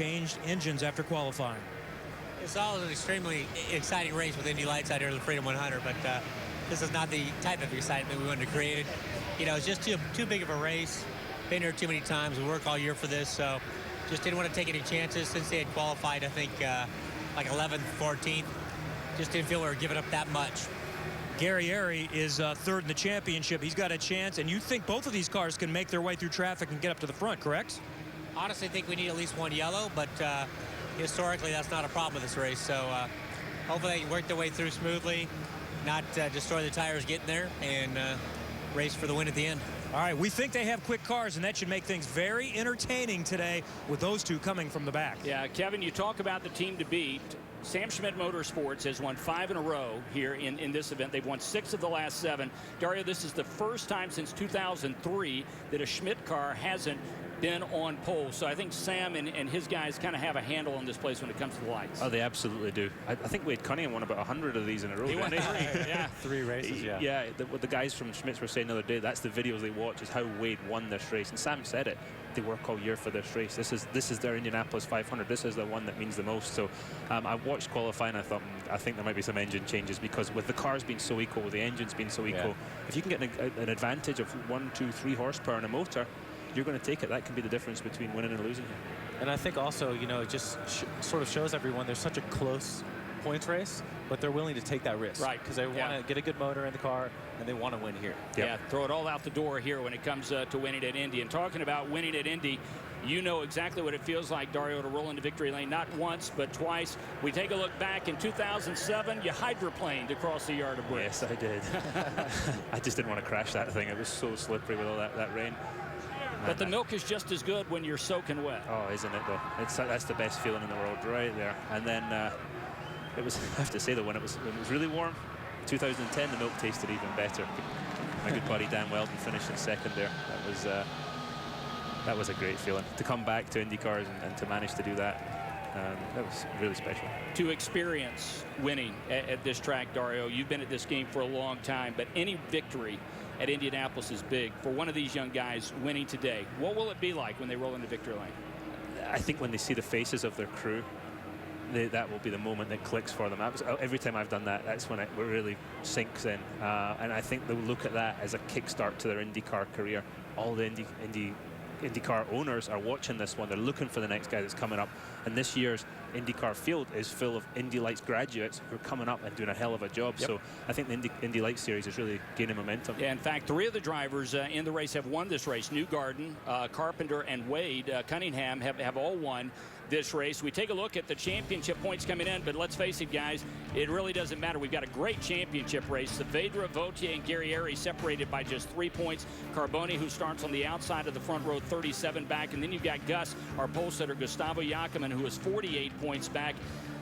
changed engines after qualifying. It's always an extremely exciting race with Indy Lights out here in the Freedom 100, but this is not the type of excitement we wanted to create. You know, it's just too big of a race. Been here too many times. We work all year for this, so just didn't want to take any chances since they had qualified, I think, like 11th, 14th. Just didn't feel we were giving up that much. Gary Airy is third in the championship. He's got a chance, and you think both of these cars can make their way through traffic and get up to the front, correct? Honestly, I think we need at least one yellow, but historically, that's not a problem with this race. So hopefully they can work their way through smoothly, not destroy the tires getting there, and race for the win at the end. All right, we think they have quick cars, and that should make things very entertaining today with those two coming from the back. Yeah, Kevin, you talk about the team to beat. Sam Schmidt Motorsports has won 5 in a row here in this event. They've won 6 of the last 7. Dario, this is the first time since 2003 that a Schmidt car hasn't been on pole. So I think Sam and his guys kind of have a handle on this place when it comes to the lights. Oh, they absolutely do. I think Wade Cunningham won about 100 of these in a row. He won 3, yeah. 3 races, yeah. Yeah, what the guys from Schmidt's were saying the other day, that's the videos they watch, is how Wade won this race. And Sam said it. They work all year for this race. This is their Indianapolis 500. This is the one that means the most. So I watched qualifying. I thought, I think there might be some engine changes, because with the cars being so equal, with the engines being so equal, if you can get an advantage of 1, 2, 3 horsepower in a motor, you're going to take it. That can be the difference between winning and losing here. And I think also, you know, it just sort of shows everyone there's such a close points race, but they're willing to take that risk. Right. Because they want to get a good motor in the car, and they want to win here. Yep. Yeah, throw it all out the door here when it comes to winning at Indy. And talking about winning at Indy, you know exactly what it feels like, Dario, to roll into victory lane, not once, but twice. We take a look back in 2007, you hydroplaned across the yard of bricks. Yes, I did. I just didn't want to crash that thing. It was so slippery with all that rain. But the milk is just as good when you're soaking wet. Oh, isn't it, though? That's the best feeling in the world right there. And then it was, I have to say, though, when it was really warm, 2010, the milk tasted even better. My good buddy Dan Weldon finished in second there. That was a great feeling. To come back to Indy cars and to manage to do that, that was really special. To experience winning at this track, Dario, you've been at this game for a long time, but any victory at Indianapolis is big. For one of these young guys winning today, what will it be like when they roll into victory lane? I think when they see the faces of their crew, that will be the moment that clicks for them. Every time I've done that, that's when it really sinks in. And I think they'll look at that as a kickstart to their IndyCar career. All the IndyCar owners are watching this one. They're looking for the next guy that's coming up. And this year's IndyCar field is full of Indy Lights graduates who are coming up and doing a hell of a job. Yep. So I think the Indy Lights series is really gaining momentum. Yeah, in fact, 3 of the drivers in the race have won this race. Newgarden, Carpenter, and Wade Cunningham have all won this race. We take a look at the championship points coming in, but let's face it, guys, it really doesn't matter. We've got a great championship race. Saavedra, Vautier, and Gary Airy separated by just 3 points. Carboni, who starts on the outside of the front row, 37 back, and then you've got Gus, our pole sitter, Gustavo Yackaman, who is 48 points back.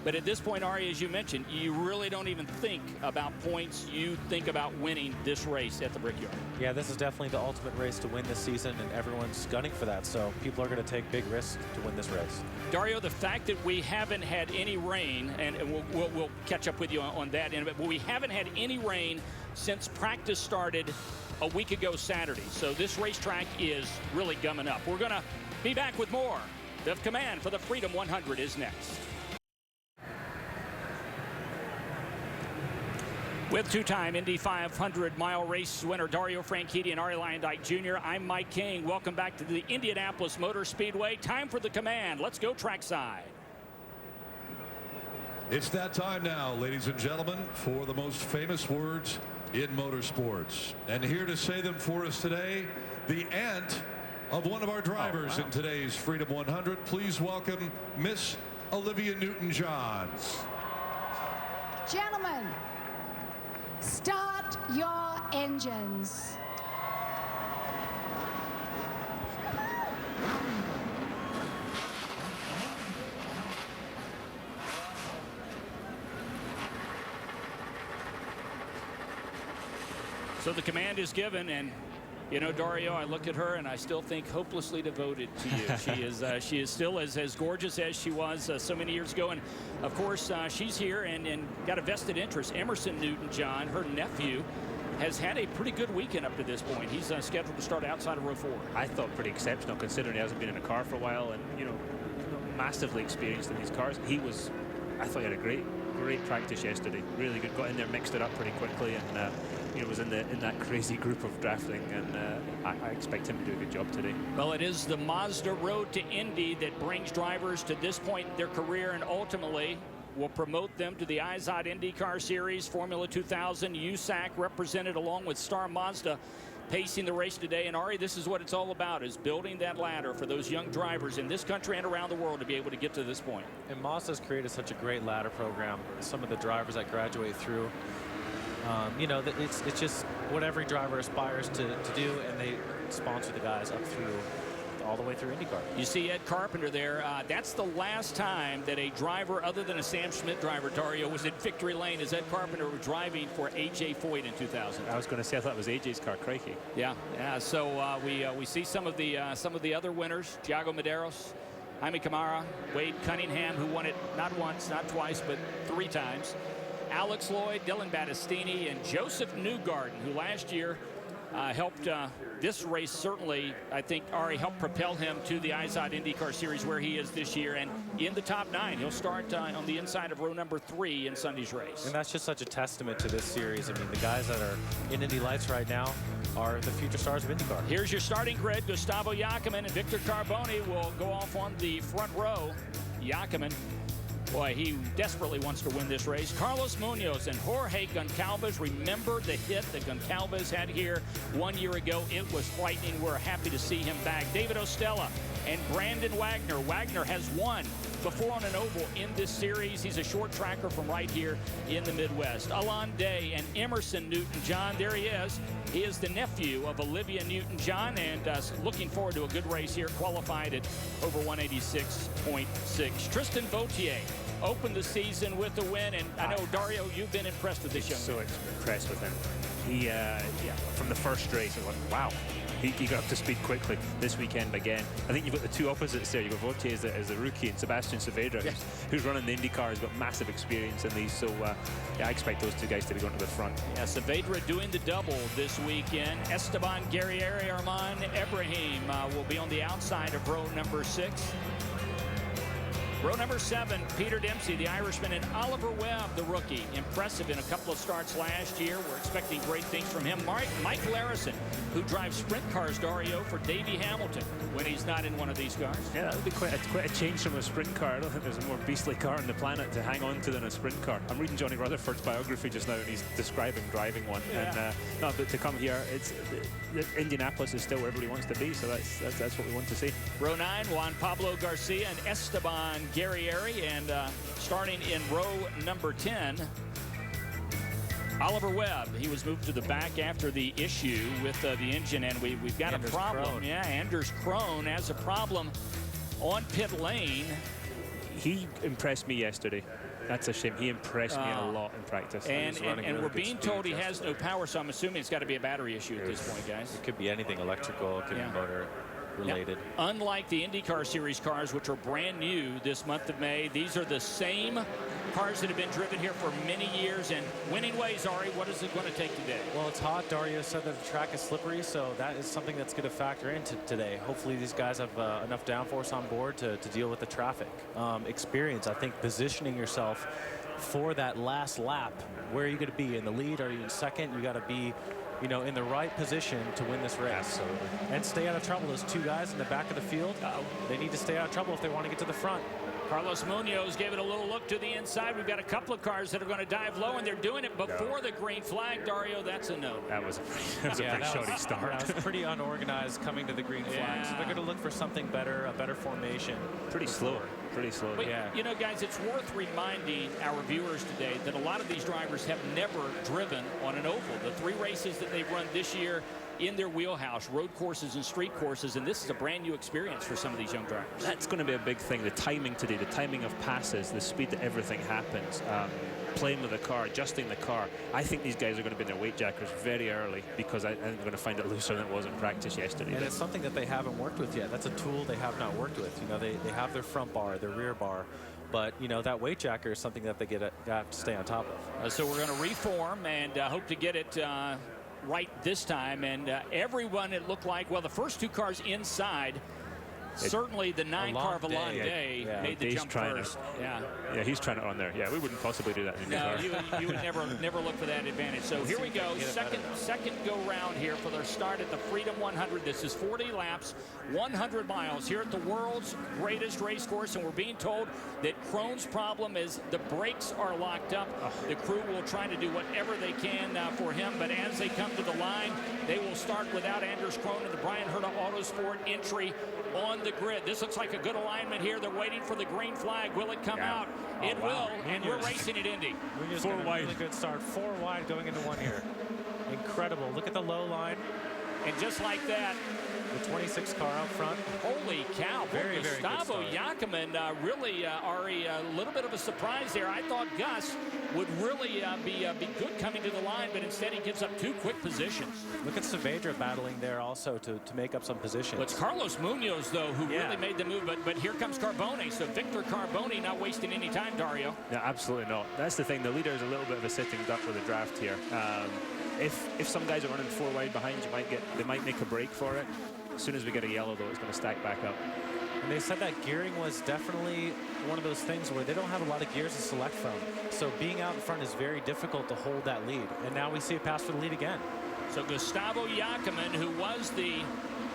But at this point, Ari, as you mentioned, you really don't even think about points. You think about winning this race at the Brickyard. Yeah, this is definitely the ultimate race to win this season, and everyone's gunning for that. So people are going to take big risks to win this race. Dario, the fact that we haven't had any rain, and we'll catch up with you on that in a bit, but we haven't had any rain since practice started a week ago Saturday. So this racetrack is really gumming up. We're going to be back with more. The command for the Freedom 100 is next. With 2-time Indy 500-mile race winner Dario Franchitti and Arie Luyendyk Jr., I'm Mike King. Welcome back to the Indianapolis Motor Speedway. Time for the command. Let's go trackside. It's that time now, ladies and gentlemen, for the most famous words in motorsports. And here to say them for us today, the aunt of one of our drivers in today's Freedom 100. Please welcome Miss Olivia Newton-John. Gentlemen, start your engines. So the command is given, and you know, Dario, I look at her and I still think hopelessly devoted to you. She is still as gorgeous as she was so many years ago. And of course, she's here and got a vested interest. Emerson Newton-John, her nephew, has had a pretty good weekend up to this point. He's scheduled to start outside of row 4. I thought pretty exceptional, considering he hasn't been in a car for a while, and you know, massively experienced in these cars. I thought he had a great practice yesterday. Really good. Got in there, mixed it up pretty quickly, and was in that crazy group of drafting. And I expect him to do a good job today. Well, it is the Mazda Road to Indy that brings drivers to this point in their career, and ultimately will promote them to the IZOD IndyCar Series, Formula 2000. USAC represented along with Star Mazda pacing the race today. And Ari, this is what it's all about, is building that ladder for those young drivers in this country and around the world to be able to get to this point. And Mazda's created such a great ladder program. Some of the drivers that graduate through, it's just what every driver aspires to do, and they sponsor the guys up through all the way through IndyCar. You see Ed Carpenter there. That's the last time that a driver other than a Sam Schmidt driver, Dario, was in victory lane, as Ed Carpenter was driving for A.J. Foyt in 2000. I was going to say, I thought it was A.J.'s car, crikey. Yeah. So we see some of the other winners: Thiago Medeiros, Jaime Camara, Wade Cunningham, who won it not once, not twice, but 3 times. Alex Lloyd, Dylan Battistini, and Joseph Newgarden, who last year helped this race, certainly, I think, Ari, helped propel him to the IZOD IndyCar Series where he is this year, and in the top 9. He'll start on the inside of row number 3 in Sunday's race. And that's just such a testament to this series. I mean, the guys that are in Indy Lights right now are the future stars of IndyCar. Here's your starting grid. Gustavo Yakiman and Victor Carboni will go off on the front row. Yakiman, boy, he desperately wants to win this race. Carlos Munoz and Jorge Goncalves. Remember the hit that Goncalves had here 1 year ago? It was frightening. We're happy to see him back. David Ostella and Brandon Wagner. Wagner has won before on an oval in this series. He's a short tracker from right here in the Midwest. Alon Day and Emerson Newton-John. There he is. He is the nephew of Olivia Newton-John, and looking forward to a good race here. Qualified at over 186.6. Tristan Vautier opened the season with a win, and I know, Dario, you've been impressed with this young man. So impressed with him. He, from the first race, I was like, wow. He got up to speed quickly this weekend again. I think you've got the two opposites there. You've got Vautier as a rookie, and Sebastian Saavedra, who's running the IndyCar, has got massive experience in these. So, I expect those two guys to be going to the front. Yeah, Saavedra doing the double this weekend. Esteban Guerrieri, Armand Ibrahim will be on the outside of row number 6. Row number 7, Peter Dempsey, the Irishman, and Oliver Webb, the rookie. Impressive in a couple of starts last year. We're expecting great things from him. Mike Larison, who drives sprint cars, Dario, for Davey Hamilton when he's not in one of these cars. Yeah, that would be quite a change from a sprint car. I don't think there's a more beastly car on the planet to hang on to than a sprint car. I'm reading Johnny Rutherford's biography just now, and he's describing driving one. Yeah. And but to come here, Indianapolis is still where everybody wants to be, so that's what we want to see. Row 9, Juan Pablo Garcia and Esteban Guerrieri, and starting in row number 10, Oliver Webb. He was moved to the back after the issue with the engine, and we've got Anders a problem. Krohn. Yeah, Anders Krohn has a problem on pit lane. He impressed me yesterday. That's a shame. He impressed me a lot in practice. And we're being told he has no power, so I'm assuming it's got to be a battery issue at this point, guys. It could be anything electrical, it could be motor related. Now, unlike the IndyCar Series cars, which are brand new this month of May, these are the same cars that have been driven here for many years. And winning ways, Ari, what is it going to take today? Well, it's hot. Dario said that the track is slippery, so that is something that's going to factor into today. Hopefully these guys have enough downforce on board to deal with the traffic. Experience, I think, positioning yourself for that last lap. Where are you going to be? In the lead? Are you in second? You got to be, in the right position to win this race. Absolutely. And stay out of trouble. Those two guys in the back of the field, they need to stay out of trouble if they want to get to the front. Carlos Munoz gave it a little look to the inside. We've got a couple of cars that are going to dive low, and they're doing it before the green flag. Dario, that's a no. That was a pretty shoddy start. That was pretty unorganized coming to the green flag. So they're going to look for something better, a better formation. Pretty slow. But, guys, it's worth reminding our viewers today that a lot of these drivers have never driven on an oval. The 3 races that they've run this year in their wheelhouse, road courses and street courses, and this is a brand new experience for some of these young drivers. That's going to be a big thing. The timing today, the timing of passes, the speed that everything happens, playing with the car, adjusting the car. I think these guys are going to be in their weight jackers very early, because I think they're going to find it looser than it was in practice yesterday. And it's something that they haven't worked with yet. That's a tool they have not worked with. They have their front bar, their rear bar, but that weight jacker is something that they have to stay on top of. So we're going to reform and hope to get it right this time. And everyone, it looked like, well, the first 2 cars inside certainly the 9-car of a long day made the jump first. Yeah, he's trying it on there. Yeah, we wouldn't possibly do that in No, IndyCar. you would never look for that advantage. So here we go, second go round here for their start at the Freedom 100. This is 40 laps, 100 miles here at the world's greatest race course, and we're being told that Krohn's problem is the brakes are locked up. The crew will try to do whatever they can for him, but as they come to the line, they will start without Anders Krohn and the Brian Herta Autosport entry on the grid. This looks like a good alignment here. They're waiting for the green flag. Will it come out? It will, and we're racing at Indy. Four wide. Really good start. 4 wide going into 1 here. Incredible. Look at the low line. And just like that, the 26 car out front. Holy cow. Very Gustavo Yackaman really, Ari, a little bit of a surprise there. I thought Gus would really be good coming to the line, but instead he gives up 2 quick positions. Look at Saavedra battling there also to make up some positions. Well, it's Carlos Munoz, though, who really made the move, but here comes Carbone. So Victor Carbone not wasting any time, Dario. No, absolutely not. That's the thing. The leader is a little bit of a sitting duck with a draft here. If some guys are running 4 wide behind, they might make a break for it. As soon as we get a yellow, though, it's going to stack back up. And they said that gearing was definitely one of those things where they don't have a lot of gears to select from. So being out in front is very difficult to hold that lead. And now we see a pass for the lead again. So Gustavo Yackaman, who was the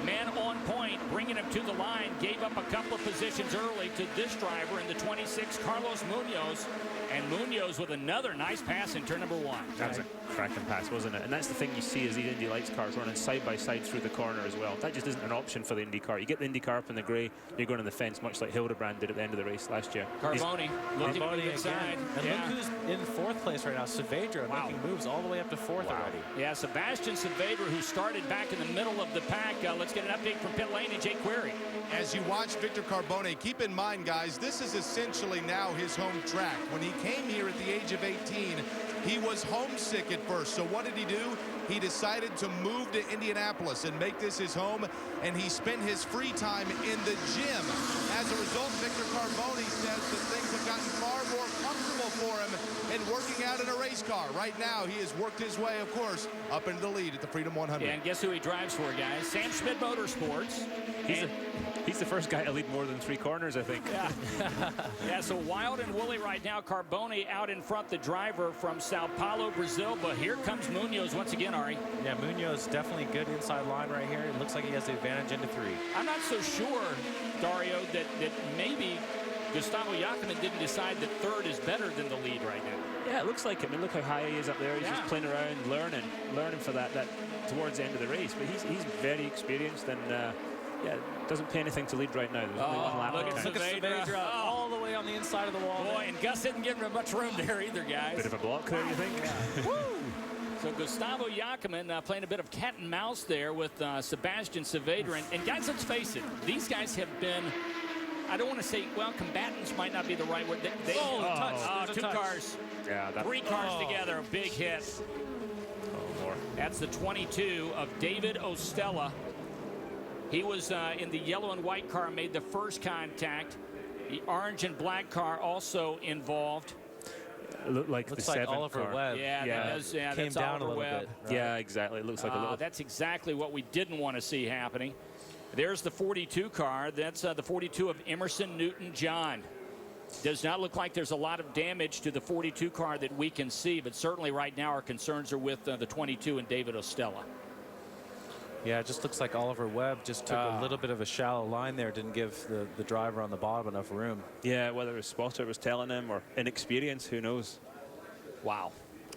man on point, bringing him to the line, gave up a couple of positions early to this driver in the 26, Carlos Munoz. And Munoz with another nice pass in turn number 1. That was a cracking pass, wasn't it? And that's the thing you see is these Indy Lights cars running side by side through the corner as well. That just isn't an option for the Indy car. You get the Indy car up in the grey, you're going on the fence, much like Hildebrand did at the end of the race last year. Carbone looking to the good side. And look who's in 4th place right now. Saavedra making moves all the way up to 4th already. Yeah, Sebastian Saavedra, who started back in the middle of the pack. Let's get an update from pit lane and Jake Query. As you watch Victor Carbone, keep in mind, guys, this is essentially now his home track. When he came here at the age of 18, he was homesick at first. So what did he do? He decided to move to Indianapolis and make this his home, and he spent his free time in the gym. As a result, Victor Carbone says that things have gotten far more comfortable for him in working out in a race car. Right now, he has worked his way, of course, up into the lead at the Freedom 100. Yeah, and guess who he drives for, guys? Sam Schmidt Motorsports. He's the first guy to lead more than 3 corners, I think. Yeah, so wild and woolly right now. Carbone out in front, the driver from Sao Paulo, Brazil. But here comes Munoz once again, Ari. Yeah, Munoz definitely good inside line right here. It looks like he has the advantage into 3. I'm not so sure, Dario, that maybe Gustavo Yackaman didn't decide that 3rd is better than the lead right now. Yeah, it looks like it. I mean, look how high he is up there. He's just playing around, learning for that towards the end of the race. But he's very experienced and yeah, doesn't pay anything to lead right now. There's only 1 lap. Look at Saavedra all the way on the inside of the wall. Boy, and Gus didn't give him much room there either, guys. Bit of a block there, you think? Yeah. Woo! So Gustavo Yackaman playing a bit of cat and mouse there with Sebastian Saavedra. And guys, let's face it, these guys have been, I don't want to say, well, combatants might not be the right word. They 2 cars. Yeah, 3 cars together, a big hit. More. That's the 22 of David Ostella. He was in the yellow and white car, made the first contact. The orange and black car also involved. It looked like looks the like 7th Oliver car. Webb. Yeah, Came that's down Oliver a little Webb. bit. Right? Yeah, exactly. It looks like a little. That's exactly what we didn't want to see happening. There's the 42 car. That's the 42 of Emerson Newton-John. Does not look like there's a lot of damage to the 42 car that we can see, but certainly right now our concerns are with the 22 and David Ostella. Yeah, it just looks like Oliver Webb just took a little bit of a shallow line there, didn't give the driver on the bottom enough room. Yeah, whether his spotter was telling him or inexperience, who knows? Wow.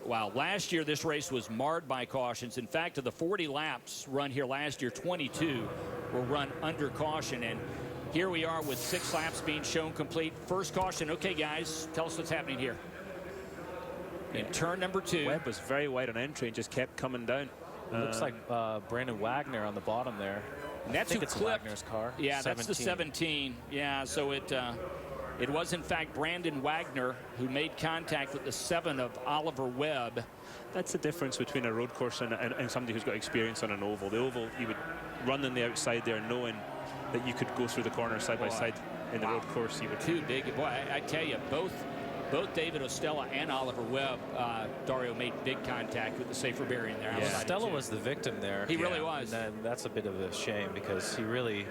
Last year this race was marred by cautions. In fact, of the 40 laps run here last year, 22 were run under caution. And here we are with 6 laps being shown complete. First caution. Okay, guys, tell us what's happening here. In turn number 2. Webb was very wide on entry and just kept coming down. Looks like Brandon Wagner on the bottom there. And that's I think who it's clipped. Wagner's car. Yeah, 17. That's the 17. Yeah, so it was in fact Brandon Wagner who made contact with the 7 of Oliver Webb. That's the difference between a road course and somebody who's got experience on an oval. The oval, you would run on the outside there knowing that you could go through the corner side by side. In the road course, you would. 2 big. Boy, I tell you, both David Ostella and Oliver Webb, Dario, made big contact with the safer bearing there. Yeah. Ostella was the victim there. He really was. And that's a bit of a shame because he really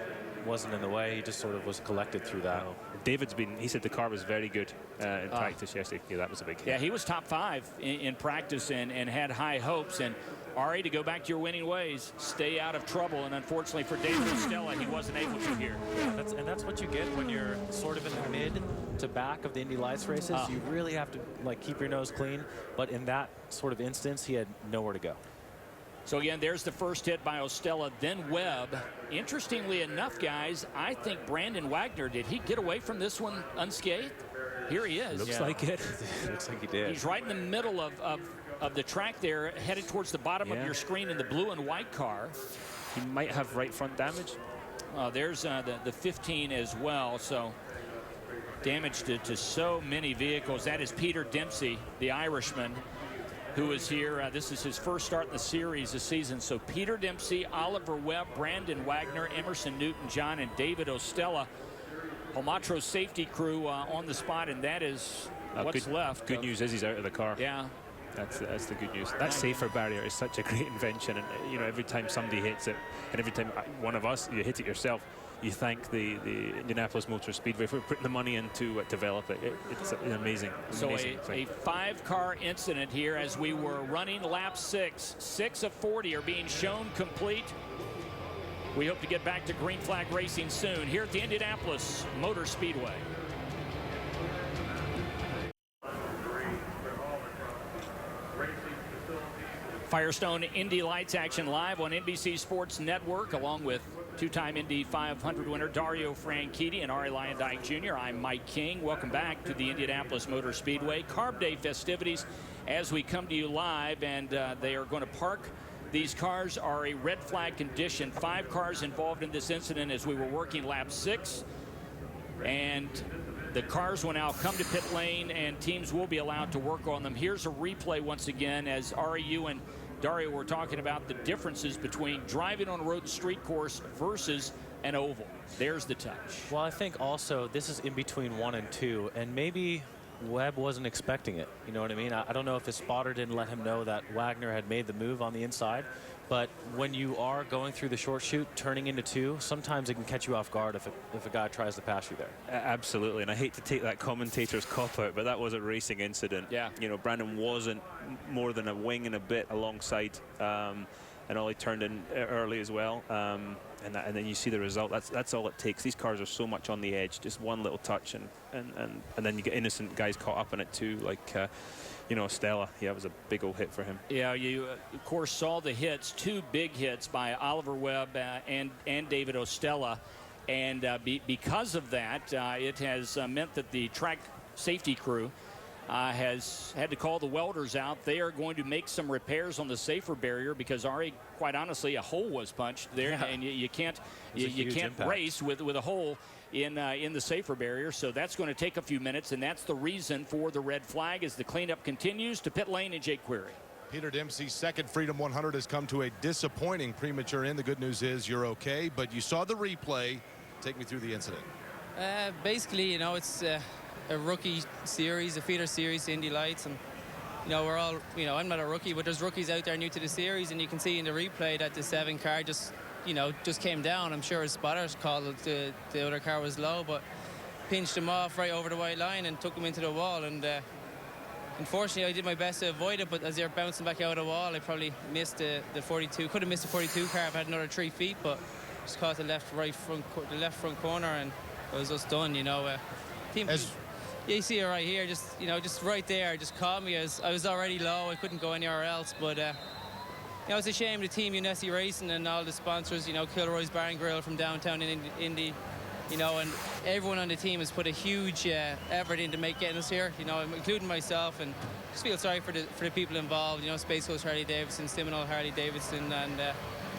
wasn't in the way. He just sort of was collected through that. He said the car was very good in practice yesterday. Yeah, that was a big hit. Yeah, he was top 5 in practice and had high hopes. And Ari, to go back to your winning ways, stay out of trouble. And unfortunately for David Stella, he wasn't able to here. That's what you get when you're sort of in the mid to back of the Indy Lights races. You really have to keep your nose clean. But in that sort of instance, he had nowhere to go. So again, there's the first hit by Ostella, then Webb. Interestingly enough, guys, I think Brandon Wagner, did he get away from this one unscathed? Here he is. Looks like it. Looks like he did. He's right in the middle of the track there, headed towards the bottom of your screen in the blue and white car. He might have right front damage. There's the 15 as well. So damage to so many vehicles. That is Peter Dempsey, the Irishman, who is here. This is his first start in the series this season. So Peter Dempsey, Oliver Webb, Brandon Wagner, Emerson Newton-John, and David Ostella. Homatro's safety crew on the spot, and that is what's left. Good news is he's out of the car. Yeah. That's the good news. That safer barrier is such a great invention, and every time somebody hits it, and every time one of us, you hit it yourself, you thank the Indianapolis Motor Speedway for putting the money in to develop it. It's amazing. So a 5-car incident here as we were running lap 6. 6 of 40 are being shown complete. We hope to get back to green flag racing soon here at the Indianapolis Motor Speedway. Firestone Indy Lights action live on NBC Sports Network, along with two-time Indy 500 winner Dario Franchitti and Ari Lyondike Jr. I'm Mike King. Welcome back to the Indianapolis Motor Speedway Carb Day festivities as we come to you live, and they are going to park. These cars are a red flag condition. 5 cars involved in this incident as we were working lap 6, and the cars will now come to pit lane and teams will be allowed to work on them. Here's a replay once again as REU and Dario were talking about the differences between driving on a road and street course versus an oval. There's the touch. Well, I think also this is in between 1 and 2, and maybe Webb wasn't expecting it. You know what I mean? I don't know if his spotter didn't let him know that Wagner had made the move on the inside, but when you are going through the short chute, turning into 2, sometimes it can catch you off guard if a guy tries to pass you there. Absolutely, and I hate to take that commentator's cop out, but that was a racing incident. Yeah. Brandon wasn't more than a wing and a bit alongside, and Ollie turned in early as well. And then you see the result. That's all it takes. These cars are so much on the edge. Just one little touch, and then you get innocent guys caught up in it too, like Stella. Yeah, it was a big old hit for him. Yeah, you of course saw the hits, 2 big hits by Oliver Webb and David Ostella, and because of that, it has meant that the track safety crew has had to call the welders out. They are going to make some repairs on the safer barrier because already, quite honestly, a hole was punched there, and you can't race with a hole in the safer barrier. So that's going to take a few minutes, and that's the reason for the red flag as the cleanup continues. To pit lane and Jake Query. Peter Dempsey's second Freedom 100 has come to a disappointing premature end. The good news is you're okay, but you saw the replay. Take me through the incident. Basically, it's a rookie series, a feeder series, Indy Lights, and we're all, I'm not a rookie, but there's rookies out there new to the series, and you can see in the replay that the 7 car just came down. I'm sure his spotters called it the other car was low, but pinched him off right over the white line and took him into the wall. And unfortunately, I did my best to avoid it, but as they're bouncing back out of the wall, I probably missed the 42. Could have missed the 42 car if I had another 3 feet, but just caught the left front corner, and it was just done. You see it right here, just right there, just caught me as I was already low. I couldn't go anywhere else, but it's a shame the team Unessi Racing and all the sponsors, Kilroy's Bar and Grill from downtown in Indy, and everyone on the team has put a huge effort into getting us here, including myself, and just feel sorry for the people involved, Space Coast Harley Davidson, Seminole Harley Davidson, and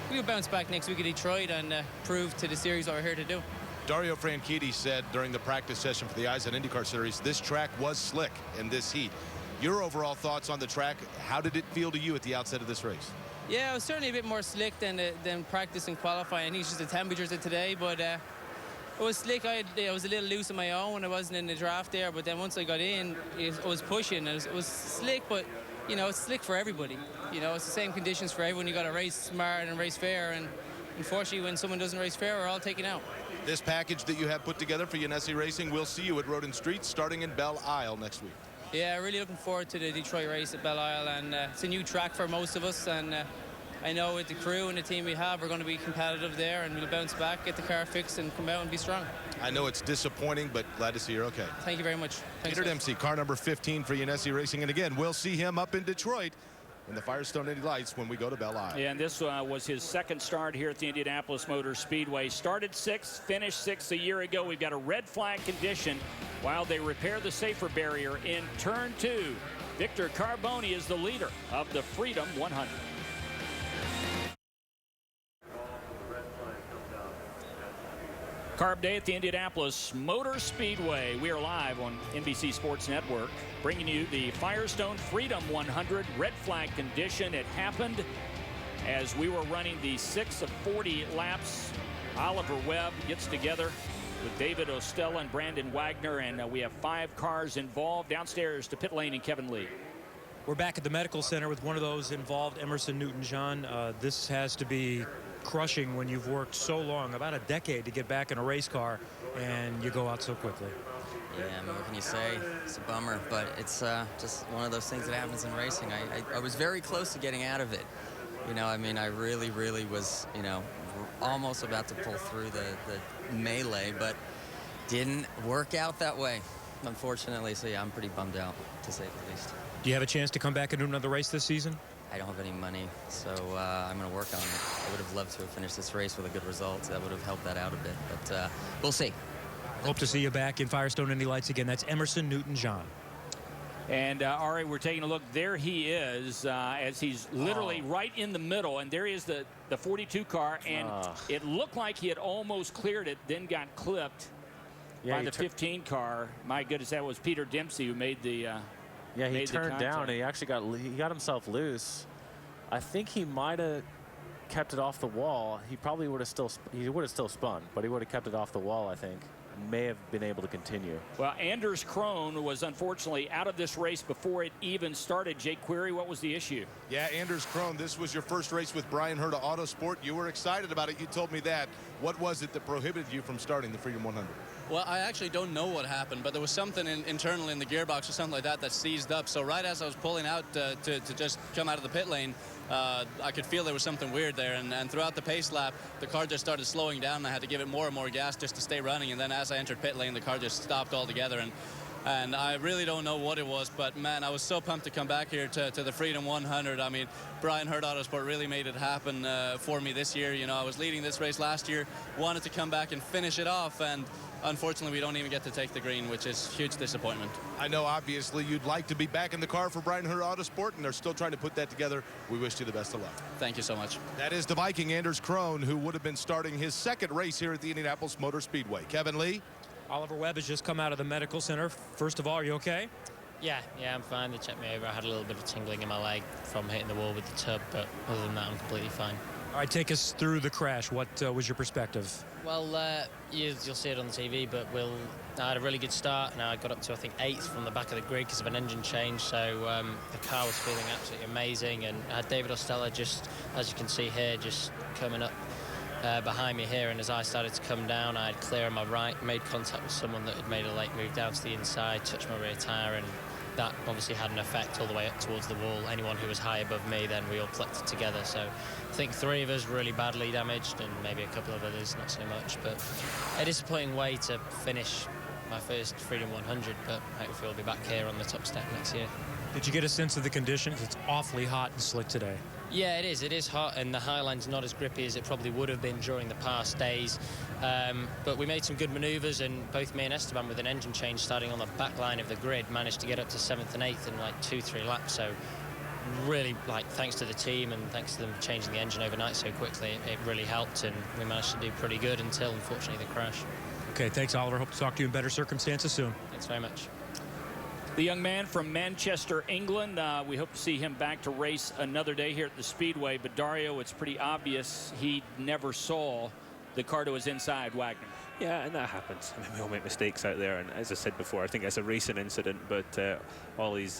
we'll bounce back next week at Detroit and prove to the series what we're here to do. Dario Franchitti said during the practice session for the Eyes on IndyCar Series, this track was slick in this heat. Your overall thoughts on the track, how did it feel to you at the outset of this race? Yeah, it was certainly a bit more slick than practice and qualifying. I think it's just the temperatures of today, but it was slick. I was a little loose on my own when I wasn't in the draft there, but then once I got in, it was pushing. It was slick, but it's slick for everybody. It's the same conditions for everyone. You got to race smart and race fair, and unfortunately, when someone doesn't race fair, we're all taken out. This package that you have put together for Yanesi Racing, we'll see you at Road and Street starting in Belle Isle next week. Yeah, really looking forward to the Detroit race at Belle Isle, and it's a new track for most of us, and I know with the crew and the team we have, we're going to be competitive there, and we'll bounce back, get the car fixed, and come out and be strong. I know it's disappointing, but glad to see you're okay. Thank you very much. Thanks, Peter guys. Dempsey, car number 15 for Yanesi Racing, and again, we'll see him up in Detroit in the Firestone Indy Lights when we go to Belle Isle. Yeah, and this was his second start here at the Indianapolis Motor Speedway. Started 6th, finished 6th a year ago. We've got a red flag condition while they repair the safer barrier in turn 2. Victor Carboni is the leader of the Freedom 100. Carb Day at the Indianapolis Motor Speedway. We are live on NBC Sports Network, bringing you the Firestone Freedom 100 red flag condition. It happened as we were running the 6 of 40 laps. Oliver Webb gets together with David Ostella and Brandon Wagner, and we have 5 cars involved. Downstairs to pit lane and Kevin Lee. We're back at the medical center with one of those involved, Emerson Newton-John. This has to be crushing when you've worked so long, about a decade, to get back in a race car, and you go out so quickly. Yeah, I mean, what can you say? It's a bummer, but it's just one of those things that happens in racing. I was very close to getting out of it. You know, I mean, I really was, you know, almost about to pull through the melee, but didn't work out that way, unfortunately. So, yeah, I'm pretty bummed out, to say the least. Do you have a chance to come back and do another race this season? I don't have any money, so I'm going to work on it. I would have loved to have finished this race with a good result. That would have helped that out a bit, but we'll see. Hope to see you back in Firestone Indy Lights again. That's Emerson Newton-John. And Ari, we're taking a look. There he is, as he's literally right in the middle. And there is the 42 car, and it looked like he had almost cleared it, then got clipped by the 15 car. My goodness, that was Peter Dempsey who made the. Yeah, he turned down and he actually got himself loose. I think he might have kept it off the wall. He probably would have still spun, but he would have kept it off the wall, I think. May have been able to continue. Well, Anders Krohn was unfortunately out of this race before it even started. Jake Query, what was the issue? Yeah, Anders Krohn, this was your first race with Brian Herta Autosport. You were excited about it. You told me that. What was it that prohibited you from starting the Freedom 100? Well, I actually don't know what happened, but there was something internal in the gearbox or something like that seized up. So right as I was pulling out to just come out of the pit lane, I could feel there was something weird there. And throughout the pace lap, the car just started slowing down. And I had to give it more and more gas just to stay running. And then as I entered pit lane, the car just stopped altogether. And I really don't know what it was, but man, I was so pumped to come back here to the Freedom 100. I mean, Brian Herta Autosport really made it happen for me this year. You know, I was leading this race last year, wanted to come back and finish it off, and unfortunately, we don't even get to take the green, which is a huge disappointment. I know, obviously, you'd like to be back in the car for Brian Herta Autosport, and they're still trying to put that together. We wish you the best of luck. Thank you so much. That is the Viking, Anders Krohn, who would have been starting his second race here at the Indianapolis Motor Speedway. Kevin Lee. Oliver Webb has just come out of the medical center. First of all, are you okay? Yeah, I'm fine. They checked me over. I had a little bit of tingling in my leg from hitting the wall with the tub, but other than that, I'm completely fine. All right, take us through the crash. What was your perspective? Well, you'll see it on the TV, but I had a really good start, and I got up to, I think, 8th from the back of the grid because of an engine change, so the car was feeling absolutely amazing, and I had David Ostella just, as you can see here, just coming up behind me here, and as I started to come down, I had clear on my right, made contact with someone that had made a late move down to the inside, touched my rear tyre, and that obviously had an effect all the way up towards the wall. Anyone who was high above me, then we all collected together. So I think 3 of us really badly damaged, and maybe a couple of others not so much. But a disappointing way to finish my first Freedom 100, but hopefully we'll be back here on the top step next year. Did you get a sense of the conditions? It's awfully hot and slick today. Yeah, it is. It is hot, and the Highline's not as grippy as it probably would have been during the past days. But we made some good manoeuvres, and both me and Esteban, with an engine change starting on the back line of the grid, managed to get up to 7th and 8th in like 2-3 laps. So really, thanks to the team and thanks to them changing the engine overnight so quickly, it really helped, and we managed to do pretty good until, unfortunately, the crash. Okay, thanks, Oliver. Hope to talk to you in better circumstances soon. Thanks very much. The young man from Manchester, England, we hope to see him back to race another day here at the Speedway. But Dario, it's pretty obvious he never saw the car to his inside, Wagner. Yeah, and that happens. I mean, we all make mistakes out there. And as I said before, I think it's a racing incident. But Ollie's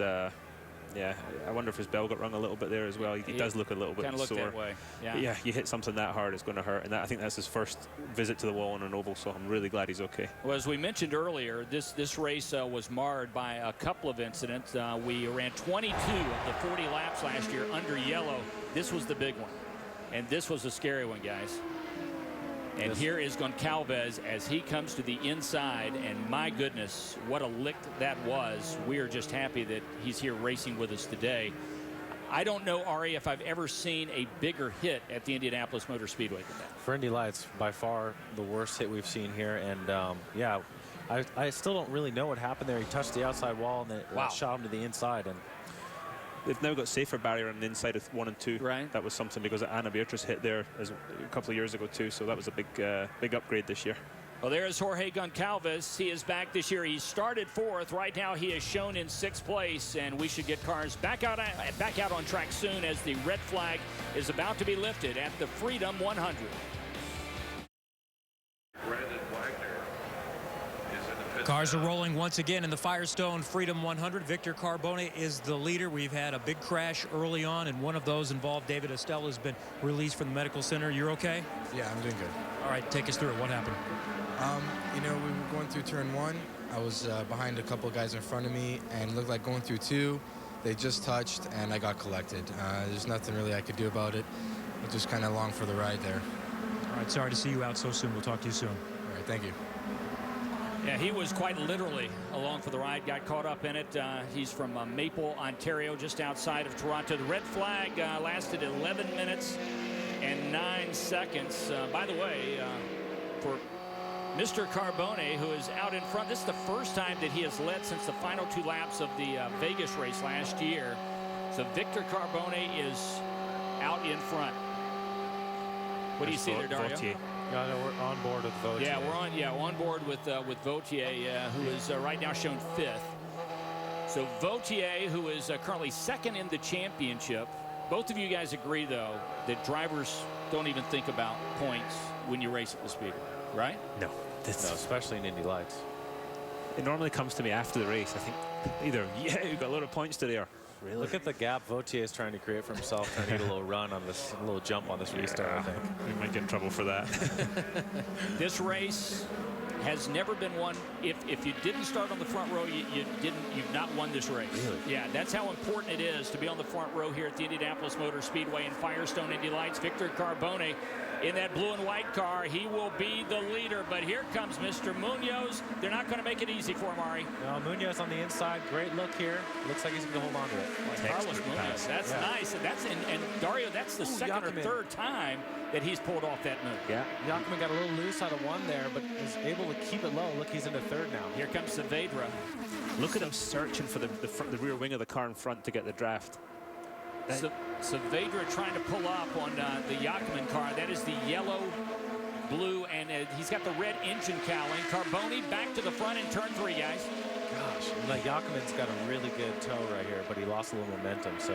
Yeah, I wonder if his bell got rung a little bit there as well. He does look a little bit Kind of sore. looked that way. Yeah. But yeah, you hit something that hard, it's going to hurt. And I think that's his first visit to the wall on an oval, so I'm really glad he's okay. Well, as we mentioned earlier, this race was marred by a couple of incidents. We ran 22 of the 40 laps last year under yellow. This was the big one. And this was a scary one, guys. And here is Goncalves as he comes to the inside, and my goodness, what a lick that was. We are just happy that he's here racing with us today. I don't know, Ari, if I've ever seen a bigger hit at the Indianapolis Motor Speedway than that. For Indy Lights, by far the worst hit we've seen here. And yeah, I still don't really know what happened there. He touched the outside wall, and it shot him to the inside. And they've now got safer barrier on the inside of 1 and 2. Right. That was something because Anna Beatrice hit there a couple of years ago too, so that was a big upgrade this year. Well, there's Jorge Goncalves. He is back this year. He started 4th. Right now, he is shown in 6th place, and we should get cars back out on track soon as the red flag is about to be lifted at the Freedom 100. Cars are rolling once again in the Firestone Freedom 100. Victor Carbone is the leader. We've had a big crash early on, and one of those involved David Estelle has been released from the medical center. You're okay? Yeah, I'm doing good. All right, take us through it. What happened? You know, we were going through turn 1. I was behind a couple guys in front of me, and it looked like going through 2. They just touched, and I got collected. There's nothing really I could do about it. It just kind of along for the ride there. All right, sorry to see you out so soon. We'll talk to you soon. All right, thank you. Yeah, he was quite literally along for the ride, got caught up in it. He's from Maple, Ontario, just outside of Toronto. The red flag lasted 11 minutes and 9 seconds. By the way, for Mr. Carbone, who is out in front, this is the first time that he has led since the final 2 laps of the Vegas race last year. So Victor Carbone is out in front. What do you see there, Dario? Yeah, no, we're on board with Vautier. Yeah, we're on board with Vautier, who is right now shown 5th. So Vautier, who is currently 2nd in the championship. Both of you guys agree, though, that drivers don't even think about points when you race at the Speedway, right? No. No, especially in Indy Lights. It normally comes to me after the race. I think either, yeah, you got a lot of points today, or really? Look at the gap Vautier is trying to create for himself, trying to get a little run on this, a little jump on this restart, I think. We might get in trouble for that. This race has never been won. If you didn't start on the front row, you've not won this race. Really? Yeah, that's how important it is to be on the front row here at the Indianapolis Motor Speedway in Firestone Indy Lights. Victor Carbone in that blue and white car. He will be the leader, but here comes Mr. Munoz. They're not going to make it easy for him, Ari. No, Munoz on the inside. Great look here. Looks like he's going to hold on to it. Carlos Munoz. That's nice. And Dario, that's the second or third time that he's pulled off that move. Yeah. Jackman got a little loose out of 1 there, but was able to keep it low. Look, he's into 3rd now. Here comes Saavedra. Look at him searching for the rear wing of the car in front to get the draft. Saavedra trying to pull up on the Jackman car. That is the yellow, blue, and he's got the red engine cowling. Carbone back to the front in turn 3, guys. Gosh, like Jackman's got a really good toe right here, but he lost a little momentum. So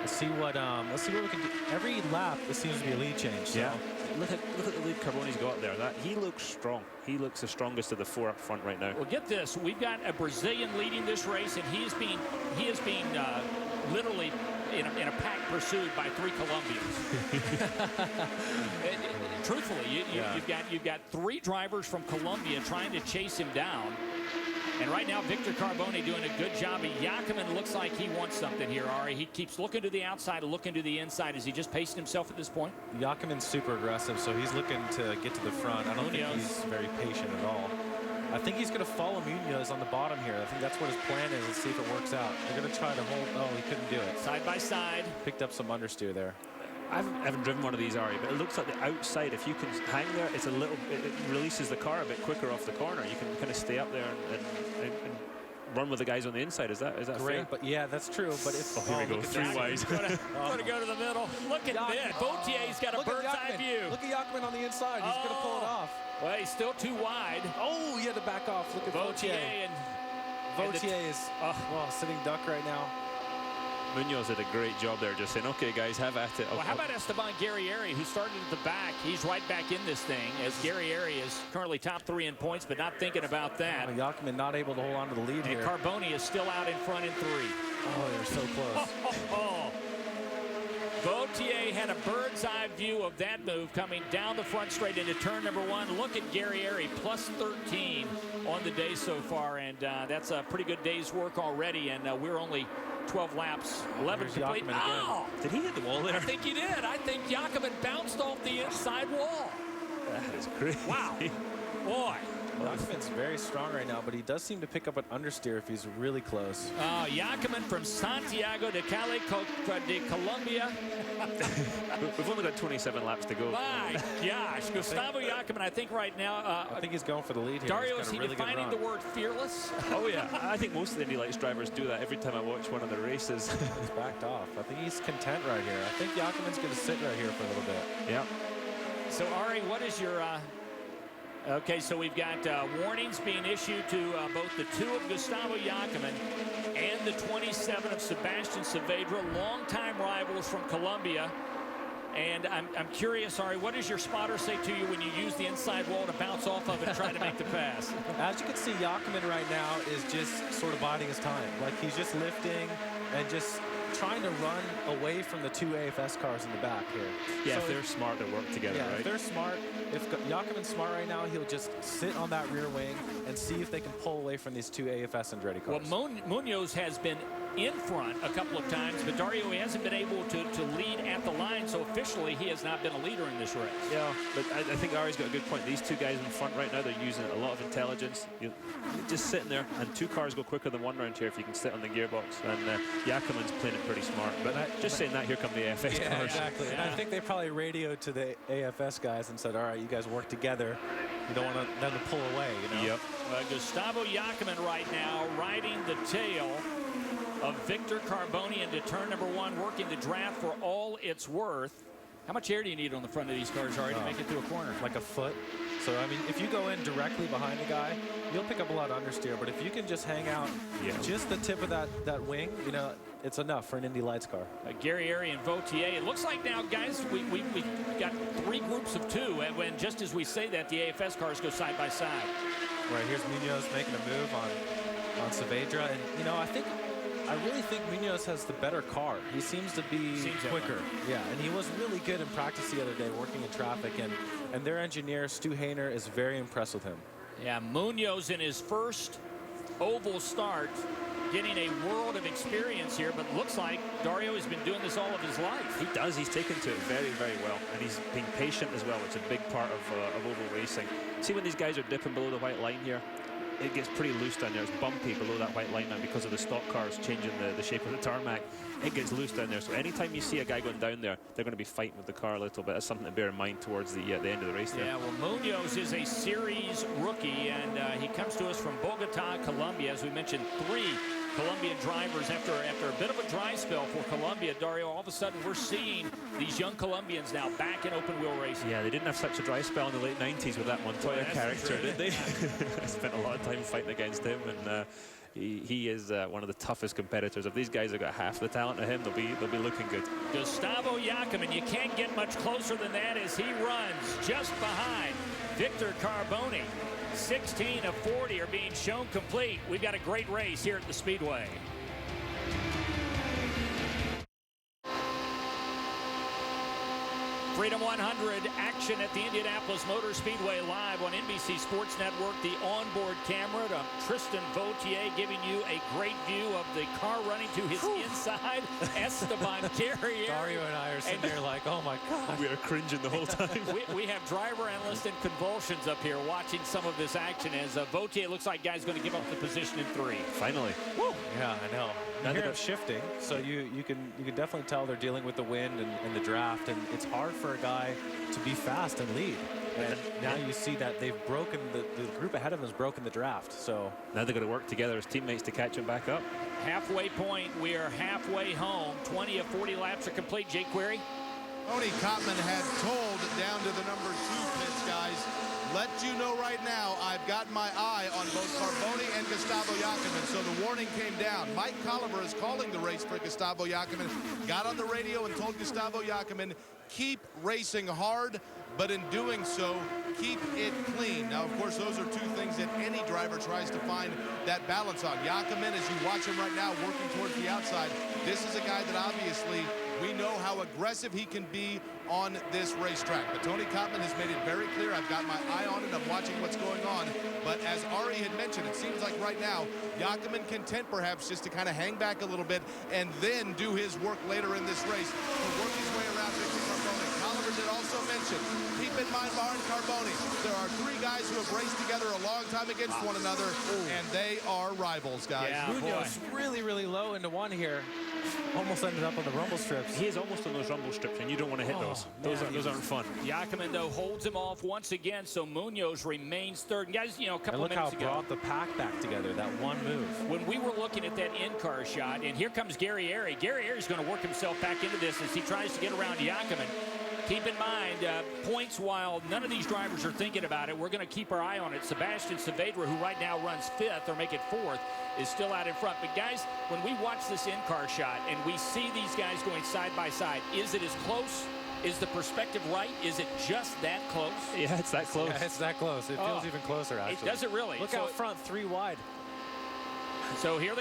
let's see what we can do. Every lap, this seems to be a lead change. So. Yeah. Look at the lead Carbone's got there. He looks strong. He looks the strongest of the 4 up front right now. Well, get this. We've got a Brazilian leading this race, and he is being literally in a pack pursued by 3 Colombians. Truthfully, you've got 3 drivers from Colombia trying to chase him down. And right now, Victor Carbone doing a good job. Jackman looks like he wants something here, Ari. He keeps looking to the outside, looking to the inside. Is he just pacing himself at this point? Jackman's super aggressive, so he's looking to get to the front. I don't think he's very patient at all. I think he's going to follow Munoz on the bottom here. I think that's what his plan is. Let's see if it works out. They're going to try to hold. Oh, he couldn't do it. Side by side. Picked up some understeer there. I haven't driven one of these, Ari, but it looks like the outside, if you can hang there, it's a little, it releases the car a bit quicker off the corner. You can kind of stay up there and run with the guys on the inside. Is that great? fair? But yeah, that's true. But if here we go, 3 wide. Going to go to the middle. Look at this. Vautier's got a bird's eye view. Look at Jackman on the inside. He's going to pull it off. Well, he's still too wide. Oh, he had to back off. Look at Vautier. Vautier is sitting duck right now. Munoz did a great job there, just saying, okay, guys, have at it. Well, how about Esteban Guerrieri, who started at the back? He's right back in this thing, as Guerrieri is currently top 3 in points, but not thinking about that. Jackman not able to hold on to the lead here. And Carbone is still out in front in 3. Oh, they're so close. Vautier had a bird's eye view of that move coming down the front straight into turn number 1. Look at Gary Airy, plus 13 on the day so far, and that's a pretty good day's work already, and we're only 12 laps, 11 complete. Oh! Did he hit the wall there? I think he did. I think Jakob bounced off the inside wall. That is crazy. Wow. Boy. Jakoben's very strong right now, but he does seem to pick up an understeer if he's really close. Jakob from Santiago de Cali de Colombia. We've only got 27 laps to go. My gosh. Gustavo Jakob, I think right now. I think he's going for the lead here. Dario, is he defining the word fearless? Oh, yeah. I think most of the Indy Lights drivers do that every time I watch one of the races. He's backed off. I think he's content right here. I think Jakoben's going to sit right here for a little bit. Yeah. So, Ari, what is your... Okay, so we've got warnings being issued to both the 2 of Gustavo Jakob and the 27 of Sebastian Saavedra, longtime rivals from Colombia. And I'm curious, Ari, what does your spotter say to you when you use the inside wall to bounce off of and try to make the pass? As you can see, Jakob right now is just sort of biding his time. Like, he's just lifting and just trying to run away from the 2 AFS cars in the back here. Yeah, so if they're smart, they work together, right? If they're smart, if Jakob's smart right now, he'll just sit on that rear wing and see if they can pull away from these 2 AFS and Andretti cars. Well, Munoz has been in front a couple of times, but Dario, he hasn't been able to lead at the line, so officially he has not been a leader in this race. Yeah, but I think Ari's got a good point. These 2 guys in front right now, they're using a lot of intelligence. You're just sitting there, and 2 cars go quicker than 1 around here if you can sit on the gearbox. And Jakob's playing it pretty smart. But just saying that, here come the AFS cars. Exactly. And I think they probably radioed to the AFS guys and said, all right, you guys work together. You don't want them to pull away, you know? Yep. Gustavo Jakob right now riding the tail of Victor Carboni into turn number 1, working the draft for all it's worth. How much air do you need on the front of these cars, Ari, to make it to a corner? Like a foot. So, I mean, if you go in directly behind the guy, you'll pick up a lot of understeer. But if you can just hang out just the tip of that wing, you know, it's enough for an Indy Lights car. Gary Airy and Vautier. It looks like now, guys, we got 3 groups of 2. And when just as we say that, the AFS cars go side by side. Right, here's Munoz making a move on Saavedra. And, you know, I really think Munoz has the better car. He seems to be quicker. Yeah, and he was really good in practice the other day working in traffic. And their engineer, Stu Hayner, is very impressed with him. Yeah, Munoz in his first oval start, getting a world of experience here, but looks like Dario has been doing this all of his life. He does. He's taken to it very, very well. And he's being patient as well, which is a big part of oval racing. See when these guys are dipping below the white line here? It gets pretty loose down there. It's bumpy below that white line now because of the stock cars changing the shape of the tarmac. It gets loose down there. So anytime you see a guy going down there, they're going to be fighting with the car a little bit. That's something to bear in mind towards the end of the race there. Yeah, well, Munoz is a series rookie, and he comes to us from Bogota, Colombia. As we mentioned, 3 Colombian drivers after a bit of a dry spell for Colombia. Dario, all of a sudden we're seeing these young Colombians now back in open wheel racing. Yeah, they didn't have such a dry spell in the late 90s with that Montoya character, did they? I spent a lot of time fighting against him, and he is one of the toughest competitors. If these guys have got half the talent of him, they'll be looking good. Gustavo Jakob, and you can't get much closer than that as he runs just behind Victor Carboni. 16 of 40 are being shown complete. We've got a great race here at the Speedway. Freedom 100 action at the Indianapolis Motor Speedway live on NBC Sports Network. The onboard camera to Tristan Vautier giving you a great view of the car running to his inside. Esteban Carrier. Dario and I are sitting here like, oh my God. We are cringing the whole time. we have driver analyst in convulsions up here watching some of this action as Vautier looks like guy's going to give up the position in 3. Finally. Woo. Yeah, I know. You hear it shifting, so you can definitely tell they're dealing with the wind and the draft, and it's hard for a guy to be fast and lead. And now you see that they've broken the group ahead of them has broken the draft. So now they're going to work together as teammates to catch him back up. Halfway point, we are halfway home. 20 of 40 laps are complete. Jake Query. Tony Kottman had told down to the number 2 pits, guys. Let you know right now, I've got my eye on both Carboni and Gustavo Jakob, so the warning came down. Mike Colliver is calling the race for Gustavo Jakob, got on the radio and told Gustavo Jakob, keep racing hard. but in doing so, keep it clean. Now, of course, those are two things that any driver tries to find that balance on. Jakob, as you watch him right now working towards the outside, this is a guy that obviously we know how aggressive he can be on this racetrack. But Tony Kottman has made it very clear, I've got my eye on it, I'm watching what's going on. But as Ari had mentioned, it seems like right now, Jakob content perhaps just to kind of hang back a little bit and then do his work later in this race to work his way around Victor Carbone. Oliver did also mention, keep in mind behind Carbone, there are three guys who have raced together a long time against one another, and they are rivals, guys. Yeah, Munoz really, really low into one here. Almost ended up on the rumble strips. He is almost on those rumble strips, and you don't want to hit those. Those aren't fun. Jakob, though, holds him off once again, so Munoz remains third. And guys, you know, a couple of minutes ago. Look how brought the pack back together, that one move. When we were looking at that in-car shot, and here comes Gary Airy. Gary Airy's going to work himself back into this as he tries to get around Jakob. Keep in mind, points, while none of these drivers are thinking about it, we're going to keep our eye on it. Sebastian Saavedra, who right now runs 5th or make it 4th, is still out in front. But guys, when we watch this in-car shot and we see these guys going side by side, is it as close? Is the perspective right? Is it just that close? Yeah, it's that close. Yeah, it's that close. It feels even closer, actually. It does it really. Look out front, 3 wide. So here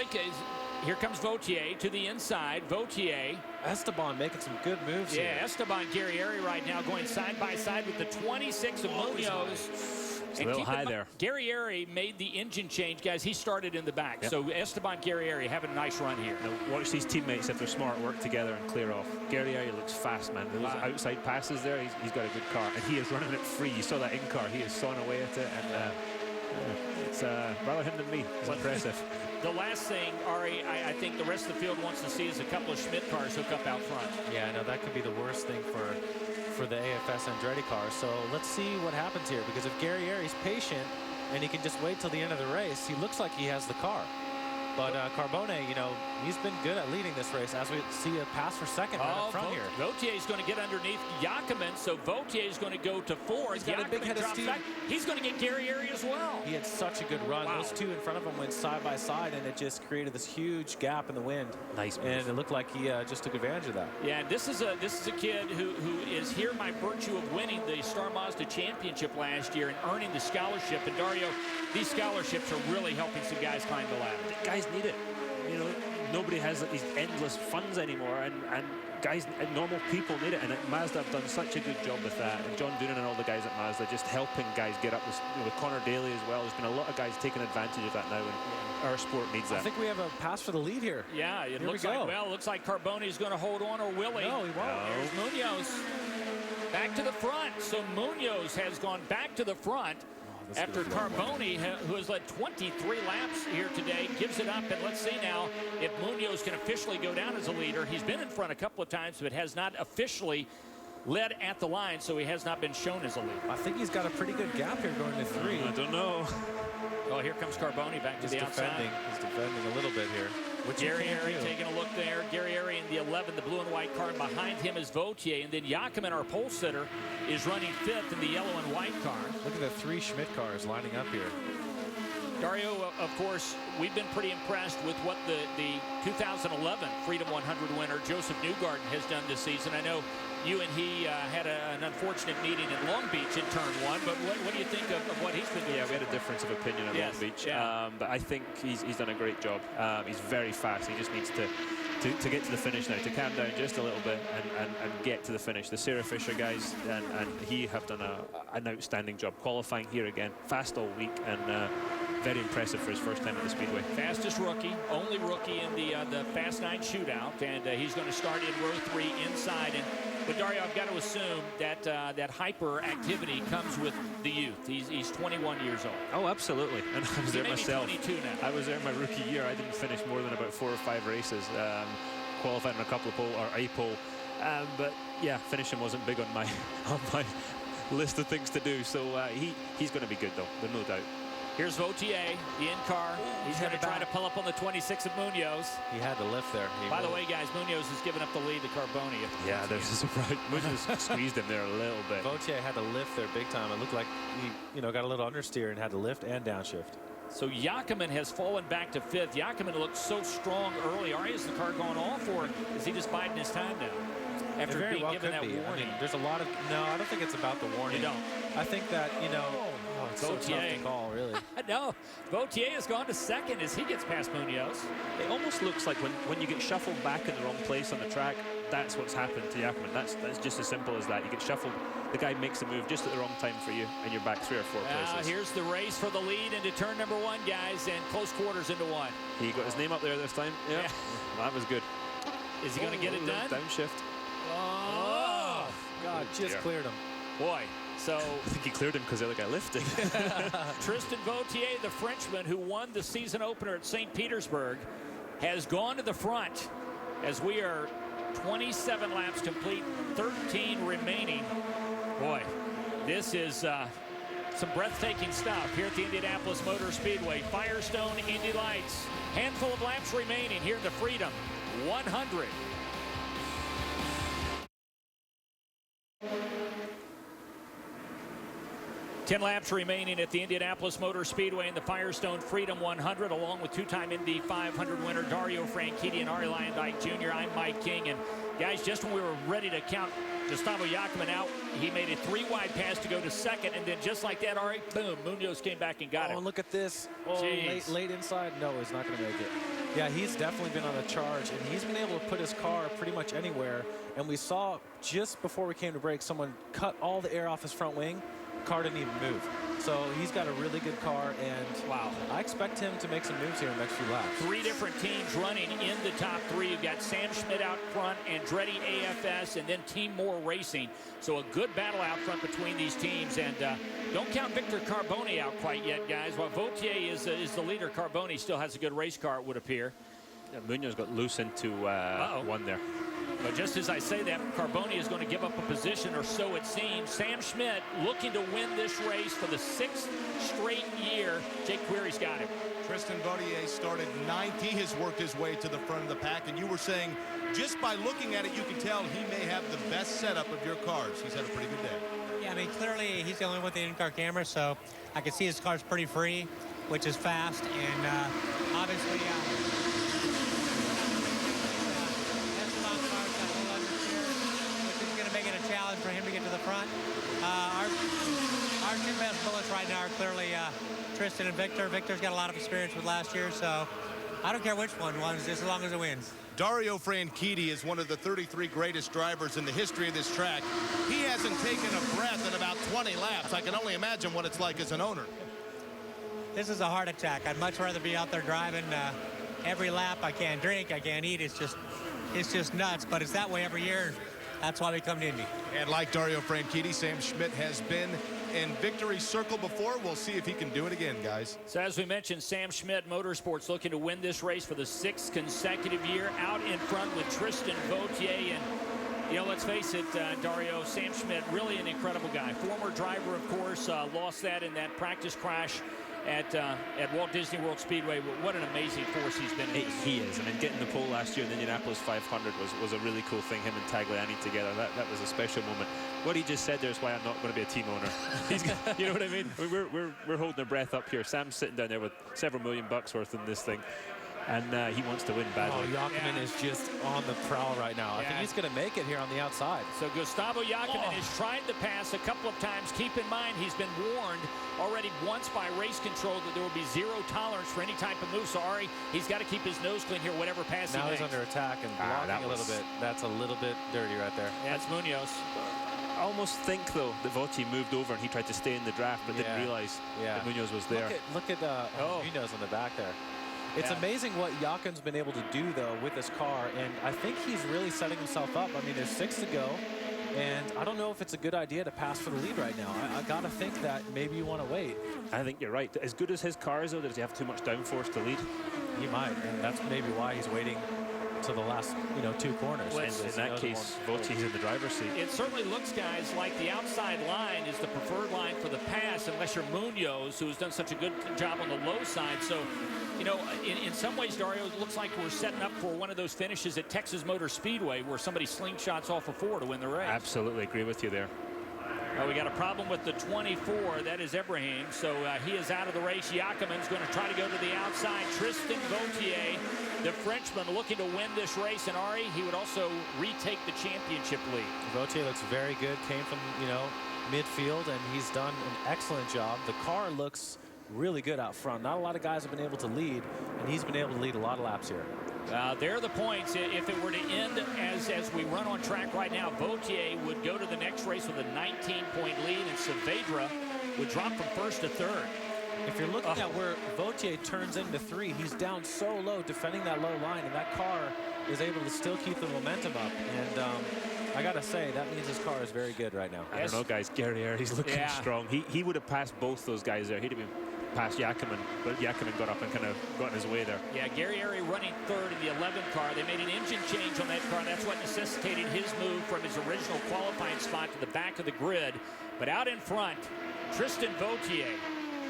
here comes Vautier to the inside. Vautier. Esteban making some good moves here. Yeah, Esteban, Gary Airy right now going side by side with the 26 of Munoz. It's a little high there. Gary Airy made the engine change, guys. He started in the back. Yep. So Esteban, Gary Airy having a nice run here. Now, watch these teammates, if they're smart, work together and clear off. Gary Airy looks fast, man. Those outside passes there, he's got a good car. And he is running it free. You saw that in-car. He is sawing away at it. And it's rather him than me. It's impressive. The last thing, Ari, I think the rest of the field wants to see is a couple of Schmidt cars hook up out front. Yeah, I know that could be the worst thing for the AFS Andretti car. So let's see what happens here, because if Gary Airy's patient and he can just wait till the end of the race, he looks like he has the car. But Carbone, you know, he's been good at leading this race, as we see a pass for second right up front here. Vautier is going to get underneath Jakob, so Vautier is going to go to 4th. He's got a big head of steam. He's going to get Gary Airy as well. He had such a good run. Wow. Those two in front of him went side by side, and it just created this huge gap in the wind. Nice move. And it looked like he just took advantage of that. Yeah, and this is a kid who is here by virtue of winning the Star Mazda Championship last year and earning the scholarship. And Dario, these scholarships are really helping some guys climb the ladder. Guys need it. You know, nobody has these endless funds anymore, and guys, normal people need it, and Mazda have done such a good job with that. And John Doonan and all the guys at Mazda just helping guys get up. With Connor Daly as well. There's been a lot of guys taking advantage of that now, and our sport needs that. I think we have a pass for the lead here. Yeah, it looks like Carbone is going to hold on, or will he? No, he won't. There's Munoz back to the front. So Munoz has gone back to the front. After Carbone, who has led 23 laps here today, gives it up. And let's see now if Munoz can officially go down as a leader. He's been in front a couple of times, but has not officially led at the line, so he has not been shown as a leader. I think he's got a pretty good gap here going to 3. I don't know. Well, here comes Carbone back to the outside. He's defending a little bit here. Gary Airy taking a look there. Gary Airy in the 11, the blue and white car. And behind him is Vautier. And then Jakob, our pole sitter, is running 5th in the yellow and white car. Look at the 3 Schmidt cars lining up here. Dario, of course, we've been pretty impressed with what the 2011 Freedom 100 winner, Joseph Newgarden, has done this season. I know you and he had an unfortunate meeting in Long Beach in turn 1, but what do you think of what he's been doing? Yeah, we had a difference of opinion at Long Beach, but I think he's done a great job. He's very fast. He just needs to get to the finish now, to calm down just a little bit and get to the finish. The Sarah Fisher guys and he have done an outstanding job qualifying here again, fast all week, and very impressive for his first time at the Speedway. Fastest rookie, only rookie in the Fast 9 shootout, and he's going to start in row 3 inside. But Dario, I've got to assume that that hyper activity comes with the youth. He's 21 years old. Oh, absolutely. And I was there myself. 22 now. I was there my rookie year. I didn't finish more than about 4 or 5 races, qualifying in a couple of pole or a pole. But yeah, finishing wasn't big on my list of things to do. So he's going to be good though. There's no doubt. Here's Vautier, the in-car. He's going to try to pull up on the 26 of Munoz. He had to lift there. By the way, guys, Munoz has given up the lead to Carbone. Yeah, there's a surprise. Munoz squeezed him there a little bit. Vautier had to lift there big time. It looked like he got a little understeer and had to lift and downshift. So Jakob has fallen back to 5th. Jakob looked so strong early. Is the car going off, or is he just biding his time now? after very being well given could that be. warning. I mean, there's a lot of no. I don't think it's about the warning. You don't? I think that it's so tough to call, really. No, Vautier has gone to second as he gets past Munoz. It almost looks like when you get shuffled back in the wrong place on the track, that's what's happened to Jackman. That's just as simple as that. You get shuffled, the guy makes a move just at the wrong time for you, and you're back 3 or 4 places. Here's the race for the lead into turn number 1, guys, and close quarters into 1. He got his name up there this time. Yeah. That was good. Is he going to get it done? Downshift. Oh, God, just cleared him. Boy. So I think he cleared him because the other guy lifted. Tristan Vautier, the Frenchman who won the season opener at St. Petersburg, has gone to the front as we are 27 laps complete, 13 remaining. Boy, this is some breathtaking stuff here at the Indianapolis Motor Speedway. Firestone, Indy Lights. Handful of laps remaining here in the Freedom 100. Ten laps remaining at the Indianapolis Motor Speedway in the Firestone Freedom 100, along with two-time Indy 500 winner Dario Franchitti and Arie Luyendyk Jr. I'm Mike King. And guys, just when we were ready to count Gustavo Jackman out, he made a 3-wide pass to go to second, and then just like that, Arie, boom, Munoz came back and got it. Oh, look at this. Oh, late inside. No, he's not going to make it. Yeah, he's definitely been on a charge, and he's been able to put his car pretty much anywhere. And we saw just before we came to break, someone cut all the air off his front wing. Car didn't even move. So he's got a really good car, and wow, I expect him to make some moves here in the next few laps. 3 different teams running in the top 3. You've got Sam Schmidt out front, Andretti AFS, and then Team Moore Racing. So a good battle out front between these teams. And don't count Victor Carboni out quite yet, guys. While Vautier is the leader, Carboni still has a good race car, it would appear. Yeah, Munoz got loose into one there. But just as I say that, Carboni is going to give up a position, or so it seems. Sam Schmidt looking to win this race for the 6th straight year. Jake Query's got him. Tristan Vautier started 9th. He has worked his way to the front of the pack, and you were saying just by looking at it, you can tell he may have the best setup of your cars. He's had a pretty good day. Yeah, I mean, clearly he's the only one with the in-car camera, so I can see his car's pretty free, which is fast, and obviously... challenge for him to get to the front. Our two best bullets right now are clearly Tristan and Victor. Victor's got a lot of experience with last year, so I don't care which one wins, just as long as it wins. Dario Franchitti is one of the 33 greatest drivers in the history of this track. He hasn't taken a breath in about 20 laps. I can only imagine what it's like as an owner. This is a heart attack. I'd much rather be out there driving every lap. I can't drink, I can't eat. It's just nuts, but it's that way every year. That's why we come to Indy. And like Dario Franchitti, Sam Schmidt has been in victory circle before. We'll see if he can do it again, guys. So as we mentioned, Sam Schmidt Motorsports looking to win this race for the 6th consecutive year, out in front with Tristan Vautier. And let's face it, Dario, Sam Schmidt, really an incredible guy. Former driver, of course, lost that in that practice crash at Walt Disney World Speedway. What an amazing force he's been in. He is. I mean, getting the pole last year in the Indianapolis 500 was a really cool thing, him and Tagliani together. That was a special moment. What he just said there is why I'm not going to be a team owner. You know what I mean? We're holding our breath up here. Sam's sitting down there with several $1 million worth in this thing. And he wants to win badly. Oh, Jackman is just on the prowl right now. I think he's going to make it here on the outside. So Gustavo Jackman has tried to pass a couple of times. Keep in mind, he's been warned already once by race control that there will be zero tolerance for any type of move. So, Arie, he's got to keep his nose clean here, whatever pass he makes. Now he's under attack and blocking a little bit. That's a little bit dirty right there. Yeah, it's Munoz. I almost think, though, that Vautier moved over and he tried to stay in the draft, but didn't realize that Munoz was there. Look at Munoz on the back there. It's amazing what Jakin's been able to do, though, with this car, and I think he's really setting himself up. I mean, there's 6 to go, and I don't know if it's a good idea to pass for the lead right now. I got to think that maybe you want to wait. I think you're right. As good as his car is, though, does he have too much downforce to lead? He might, and that's maybe why he's waiting to the last, 2 corners. In that case, Vautier's in the driver's seat. It certainly looks, guys, like the outside line is the preferred line for the pass, unless you're Munoz, who has done such a good job on the low side. So, in some ways, Dario, it looks like we're setting up for one of those finishes at Texas Motor Speedway where somebody slingshots off of 4 to win the race. Absolutely agree with you there. Well, we got a problem with the 24. That is Ibrahim. So he is out of the race. Jackman's going to try to go to the outside. Tristan Vautier the Frenchman looking to win this race. And Ari, he would also retake the championship lead. Vautier looks very good. Came from, midfield, and he's done an excellent job. The car looks really good out front. Not a lot of guys have been able to lead, and he's been able to lead a lot of laps here. There are the points. If it were to end as we run on track right now, Vautier would go to the next race with a 19-point lead, and Saavedra would drop from first to third. If you're looking at where Vautier turns into 3, he's down so low, defending that low line, and that car is able to still keep the momentum up. And I got to say, that means his car is very good right now. I don't know, guys. Guerrier, he's looking strong. He would have passed both those guys there. He'd have been past Jackman, but Jackman got up and kind of got in his way there. Yeah, Guerrieri running third in the 11 car. They made an engine change on that car, and that's what necessitated his move from his original qualifying spot to the back of the grid. But out in front, Tristan Vautier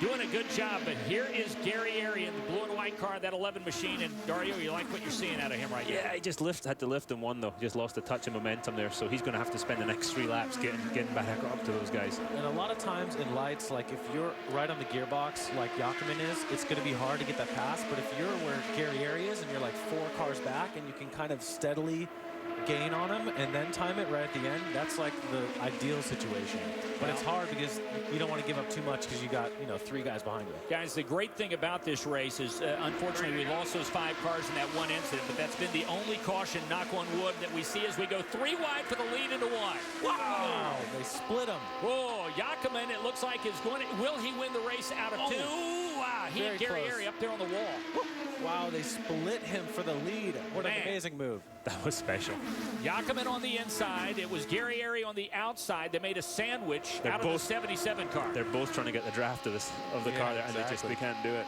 doing a good job. But here is Guerrieri in the blue and white car, that 11 machine. And Dario, you like what you're seeing out of him right now? Yeah, he just had to lift and won, though. Just lost a touch of momentum there, so he's going to have to spend the next 3 laps getting back up to those guys. And a lot of times in lights, like if you're right on the gearbox like Jackman is, it's going to be hard to get that pass. But if you're where Guerrieri is and you're like 4 cars back and you can kind of steadily gain on him and then time it right at the end, that's like the ideal situation. But it's hard because you don't want to give up too much because you got 3 guys behind you. Guys, the great thing about this race is unfortunately we lost those 5 cars in that one incident, but that's been the only caution, knock on wood, that we see as we go 3 wide for the lead into 1. Wow, they split him. Whoa, Jackman, it looks like is going to, will he win the race out of 2? Wow, he and Guerrieri up there on the wall. Wow, they split him for the lead. What an amazing move. That was special. Jackman on the inside. It was Guerrieri on the outside. They made a sandwich out of the 77 car. They're both trying to get the draft of the car there, and they can't do it.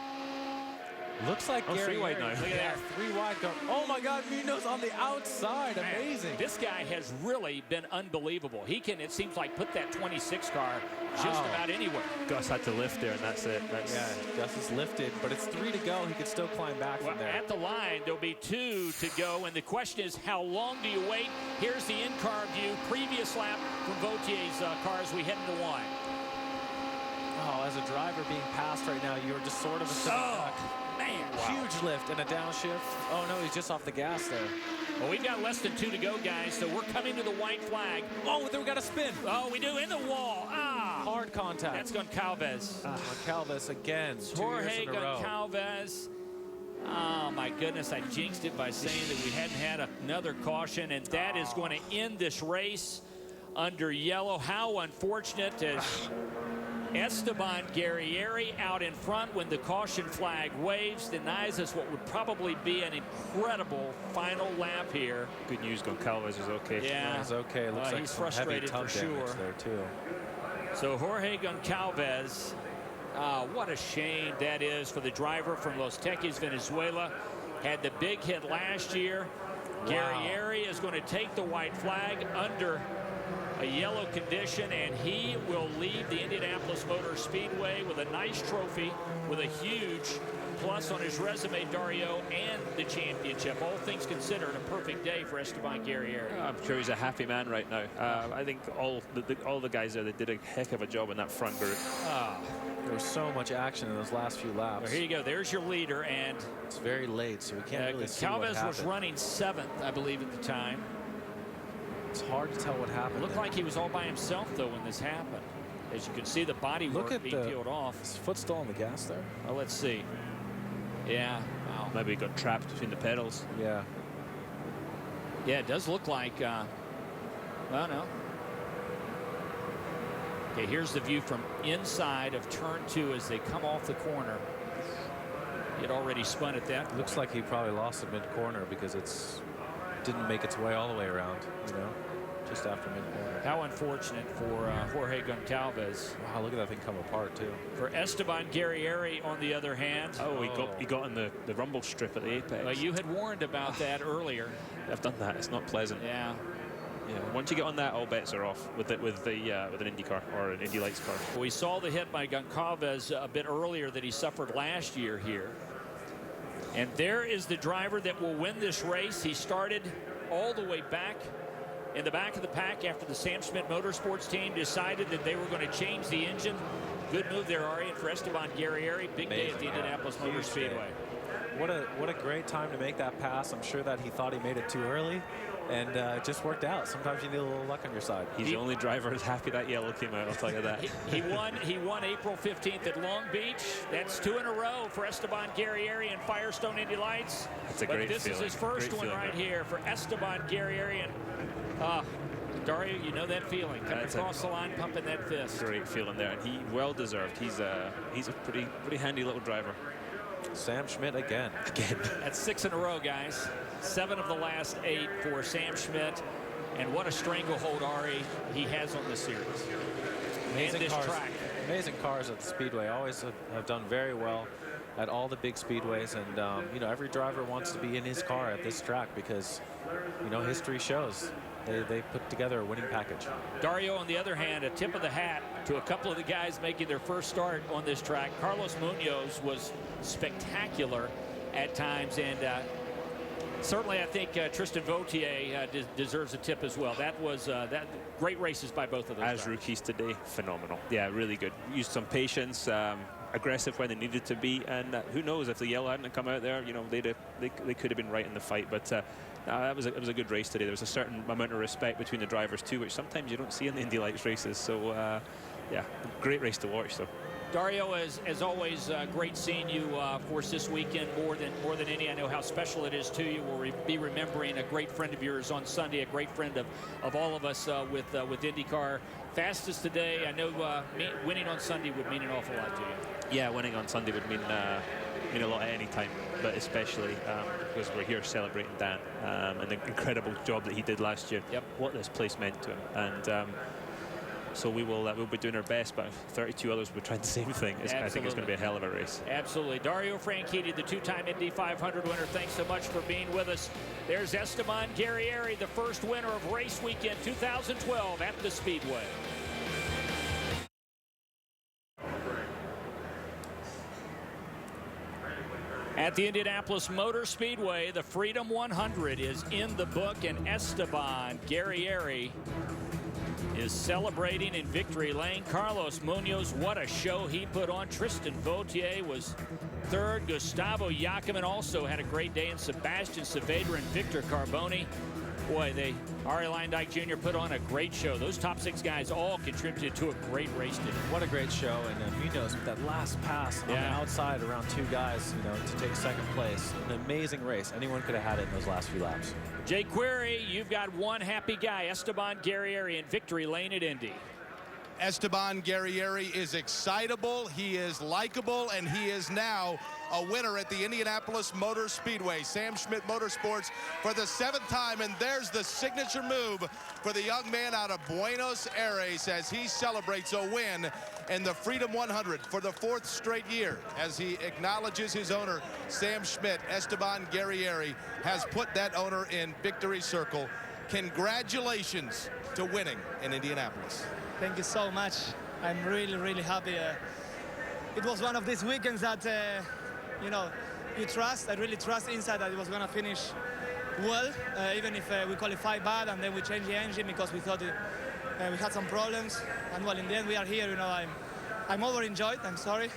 Looks like Guerrieri. 3 wide now. Look at that. 3 wide going. Oh my God, Munoz on the outside. Amazing. This guy has really been unbelievable. He can, it seems like, put that 26 car just about anywhere. Gus had to lift there, and that's it. Yeah, Gus is lifted, but it's 3 to go. He could still climb back from there. At the line, there'll be 2 to go, and the question is, how long do you wait? Here's the in-car view, previous lap from Vautier's car as we head into 1. Oh, as a driver being passed right now, you're just sort of a man, huge lift and a downshift. Oh no, he's just off the gas there. Well, we've got less than 2 to go, guys, so we're coming to the white flag. Oh, then we got a spin. Oh, we do, in the wall. Hard contact. That's Goncalves. Goncalves again. Jorge Goncalves. Oh, my goodness, I jinxed it by saying that we hadn't had another caution, and that is going to end this race under yellow. How unfortunate as Esteban Guerrieri out in front when the caution flag waves, denies us what would probably be an incredible final lap here. Good news, Goncalves is okay. Yeah, he's okay. Looks like he's frustrated for sure. There too. So Jorge Goncalves, what a shame that is for the driver from Los Teques, Venezuela. Had the big hit last year. Wow. Guerrieri is going to take the white flag under a yellow condition, and he will leave the Indianapolis Motor Speedway with a nice trophy, with a huge plus on his resume, Dario, and the championship. All things considered, a perfect day for Esteban Guerrieri. I'm sure he's a happy man right now. I think all the guys there, they did a heck of a job in that front group. There was so much action in those last few laps. Well, here you go. There's your leader, and it's very late, so we can't really see what Calves was happened. running 7th, I believe, at the time. It's hard to tell what happened. It looked like he was all by himself, though, when this happened. As you can see, the body work being peeled off. His foot's still on the gas there. Well, let's see. Yeah. Wow. Maybe he got trapped between the pedals. Yeah. Yeah, it does look like. Well, no. Okay, here's the view from inside of turn 2 as they come off the corner. He had already spun at that. Looks like he probably lost it mid-corner because it's didn't make its way all the way around, just after mid-corner. How unfortunate for Jorge Goncalves. Wow, look at that thing come apart, too. For Esteban Guerrieri, on the other hand. Oh, he got in the rumble strip at the apex. Well, you had warned about that earlier. I've done that. It's not pleasant. Yeah. Yeah. Once you get on that, all bets are off with an Indy car or an Indy Lights car. We saw the hit by Goncalves a bit earlier that he suffered last year here. And there is the driver that will win this race. He started all the way back in the back of the pack after the Sam Schmidt Motorsports team decided that they were going to change the engine. Good move there, Ari, and for Esteban Guerrieri. Big day at the Indianapolis Motor Speedway. what a great time to make that pass. I'm sure that he thought he made it too early, and it just worked out. Sometimes you need a little luck on your side. He's the only driver who's happy that yellow came out, I'll tell you that. He won April 15th at Long Beach. That's 2 in a row for Esteban Guerrieri and Firestone Indy Lights. That's a great This feeling. is his first one right here for Esteban Guerrieri. And Dario, you know that feeling. Coming across the line, pumping that fist. Great feeling there, and he well deserved. He's a pretty handy little driver. Sam Schmidt again. That's 6 in a row, guys. 7 of the last 8 for Sam Schmidt. And what a stranglehold, Ari, he has on this series. Amazing and this cars. track. Amazing cars at the Speedway. Always have done very well at all the big speedways, and you know, every driver wants to be in his car at this track because, you know, history shows they put together a winning package. Dario, on the other hand, a tip of the hat to a couple of the guys making their first start on this track. Carlos Munoz was spectacular at times, and certainly I think Tristan Vautier deserves a tip as well. That was great races by both of those As guys. rookies today, phenomenal. Yeah, really good. Used some patience, aggressive when they needed to be, and who knows, if the yellow hadn't come out there, you know, they could have been right in the fight. But it was a good race today. There was a certain amount of respect between the drivers too, which sometimes you don't see in the Indy Lights races. So yeah, great race to watch though. Dario, as always, great seeing you for us this weekend. More than any, I know how special it is to you. We'll be remembering a great friend of yours on Sunday, a great friend of all of us with IndyCar. Fastest today. I know winning on Sunday would mean an awful lot to you. Yeah, winning on Sunday would mean a lot at any time, but especially because we're here celebrating Dan and the incredible job that he did last year. Yep. What this place meant to him, and so we'll be doing our best, but 32 others will try the same thing. I think it's going to be a hell of a race. Absolutely. Dario Franchitti, the 2-time Indy 500 winner, thanks so much for being with us. There's Esteban Guerrieri, the first winner of race weekend 2012 at the Speedway. At the Indianapolis Motor Speedway, the Freedom 100 is in the book, and Esteban Guerrieri is celebrating in victory lane. Carlos Munoz, what a show he put on. Tristan Vautier was third. Gustavo Yakiman also had a great day, and Sebastian Saavedra and Victor Carboni. Boy, Ari Leindyke Jr. put on a great show. Those top 6 guys all contributed to a great race today. What a great show, and Munoz with that last pass on the outside around 2 guys, you know, to take second place. An amazing race. Anyone could have had it in those last few laps. Jay Query, you've got one happy guy, Esteban Guerrieri in victory lane at Indy. Esteban Guerrieri is excitable, he is likable, and he is now a winner at the Indianapolis Motor Speedway. Sam Schmidt Motorsports for the 7th time, and there's the signature move for the young man out of Buenos Aires as he celebrates a win in the Freedom 100 for the 4th straight year. As he acknowledges his owner, Sam Schmidt, Esteban Guerrieri has put that owner in victory circle. Congratulations to winning in Indianapolis. Thank you so much. I'm really, really happy. It was one of these weekends that, you know, you trust. I really trust inside that it was going to finish well, even if we qualified bad and then we changed the engine because we thought we had some problems. And well, in the end, we are here. You know, I'm overenjoyed. I'm sorry,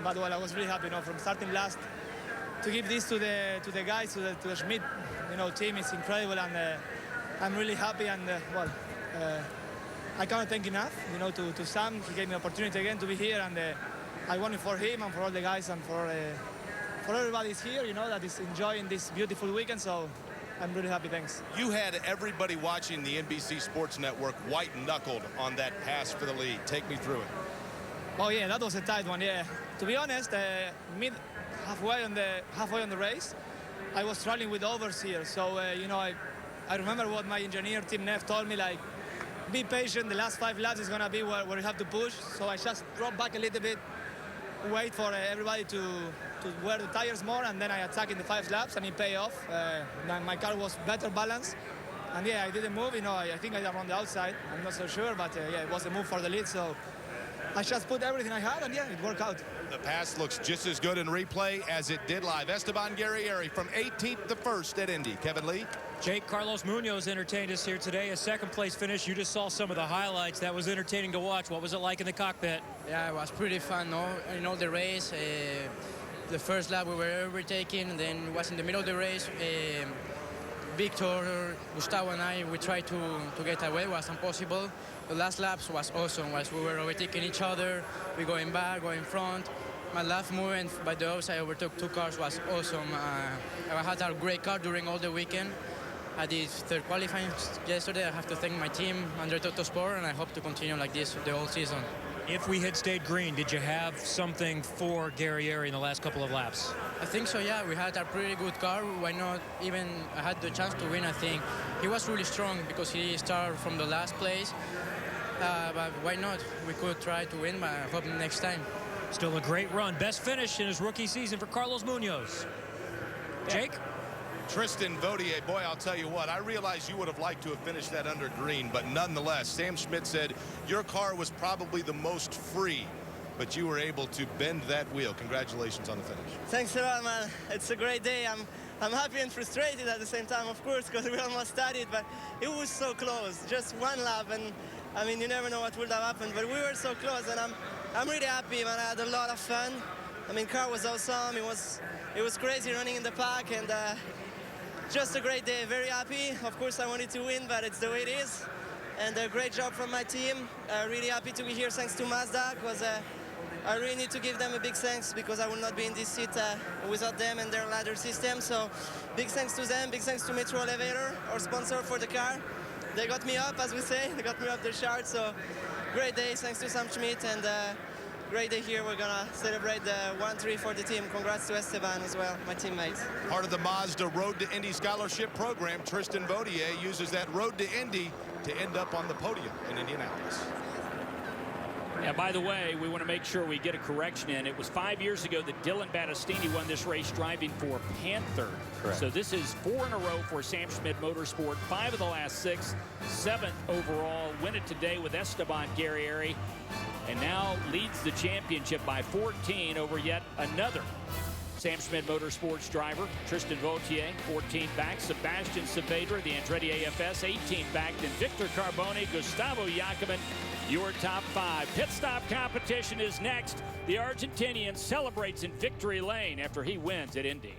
but well, I was really happy. You know, from starting last to give this to the guys, to the Schmidt, you know, team is incredible, and I'm really happy. And well. I cannot thank enough, you know, to Sam. He gave me the opportunity again to be here, and I want it for him and for all the guys and for everybody here, you know, that is enjoying this beautiful weekend. So I'm really happy. Thanks. You had everybody watching the NBC Sports Network white-knuckled on that pass for the lead. Take me through it. Oh yeah, that was a tight one. Yeah, to be honest, halfway on the race, I was struggling with overs here. So you know, I remember what my engineer Tim Neff told me, like, be patient, the last 5 laps is going to be where you have to push. So I just dropped back a little bit, wait for everybody to wear the tires more, and then I attack in the 5 laps, and it paid off. My car was better balanced, and yeah, I didn't move. You know, I think I am on the outside. I'm not so sure, but yeah, it was a move for the lead. So I just put everything I had, and yeah, it worked out. The pass looks just as good in replay as it did live. Esteban Guerrieri from 18th to 1st at Indy. Kevin Lee. Jake, Carlos Munoz entertained us here today. A 2nd place finish. You just saw some of the highlights. That was entertaining to watch. What was it like in the cockpit? Yeah, it was pretty fun. No, you know, the race. the first lap we were overtaking, and then it was in the middle of the race. Victor, Gustavo, and I, we tried to get away. It was impossible. The last laps was awesome. Was we were overtaking each other, we going back, going front. My last movement by the outside, I overtook 2 cars, was awesome. I had a great car during all the weekend. I did third qualifying yesterday. I have to thank my team under Toto Sport, and I hope to continue like this the whole season. If we had stayed green, did you have something for Guerrieri in the last couple of laps? I think so, yeah. We had a pretty good car. Why not? Even I had the chance to win, I think. He was really strong because he started from the last place. But why not? We could try to win, but I hope next time. Still a great run. Best finish in his rookie season for Carlos Munoz. Jake? Tristan Vautier, boy, I'll tell you what, I realize you would have liked to have finished that under green, but nonetheless, Sam Schmidt said your car was probably the most free, but you were able to bend that wheel. Congratulations on the finish. Thanks a lot, man. It's a great day. I'm happy and frustrated at the same time, of course, because we almost started, but it was so close. Just one lap, and I mean, you never know what would have happened, but we were so close, and I'm really happy, man. I had a lot of fun. I mean, car was awesome. It was crazy running in the pack, and just a great day. Very happy. Of course, I wanted to win, but it's the way it is. And a great job from my team. Really happy to be here thanks to Mazda, because I really need to give them a big thanks, because I would not be in this seat without them and their ladder system. So big thanks to them. Big thanks to Metro Elevator, our sponsor for the car. They got me up, as we say. They got me up the chart. So great day. Thanks to Sam Schmidt, and great day here. We're gonna celebrate the 1-3 for the team. Congrats to Esteban as well, my teammate. Part of the Mazda Road to Indy Scholarship Program, Tristan Vautier uses that Road to Indy to end up on the podium in Indianapolis. Yeah, by the way, we want to make sure we get a correction in. It was 5 years ago that Dylan Battistini won this race driving for Panther. Correct. So this is 4 in a row for Sam Schmidt Motorsport. 5 of the last 6, 7th overall. Win it today with Esteban Guerrieri, and now leads the championship by 14 over yet another Sam Schmidt Motorsports driver, Tristan Vautier. 14 back, Sebastian Saavedra, the Andretti AFS. 18 back, then Victor Carbone, Gustavo Jacobin, your top 5. Pit stop competition is next. The Argentinian celebrates in victory lane after he wins at Indy.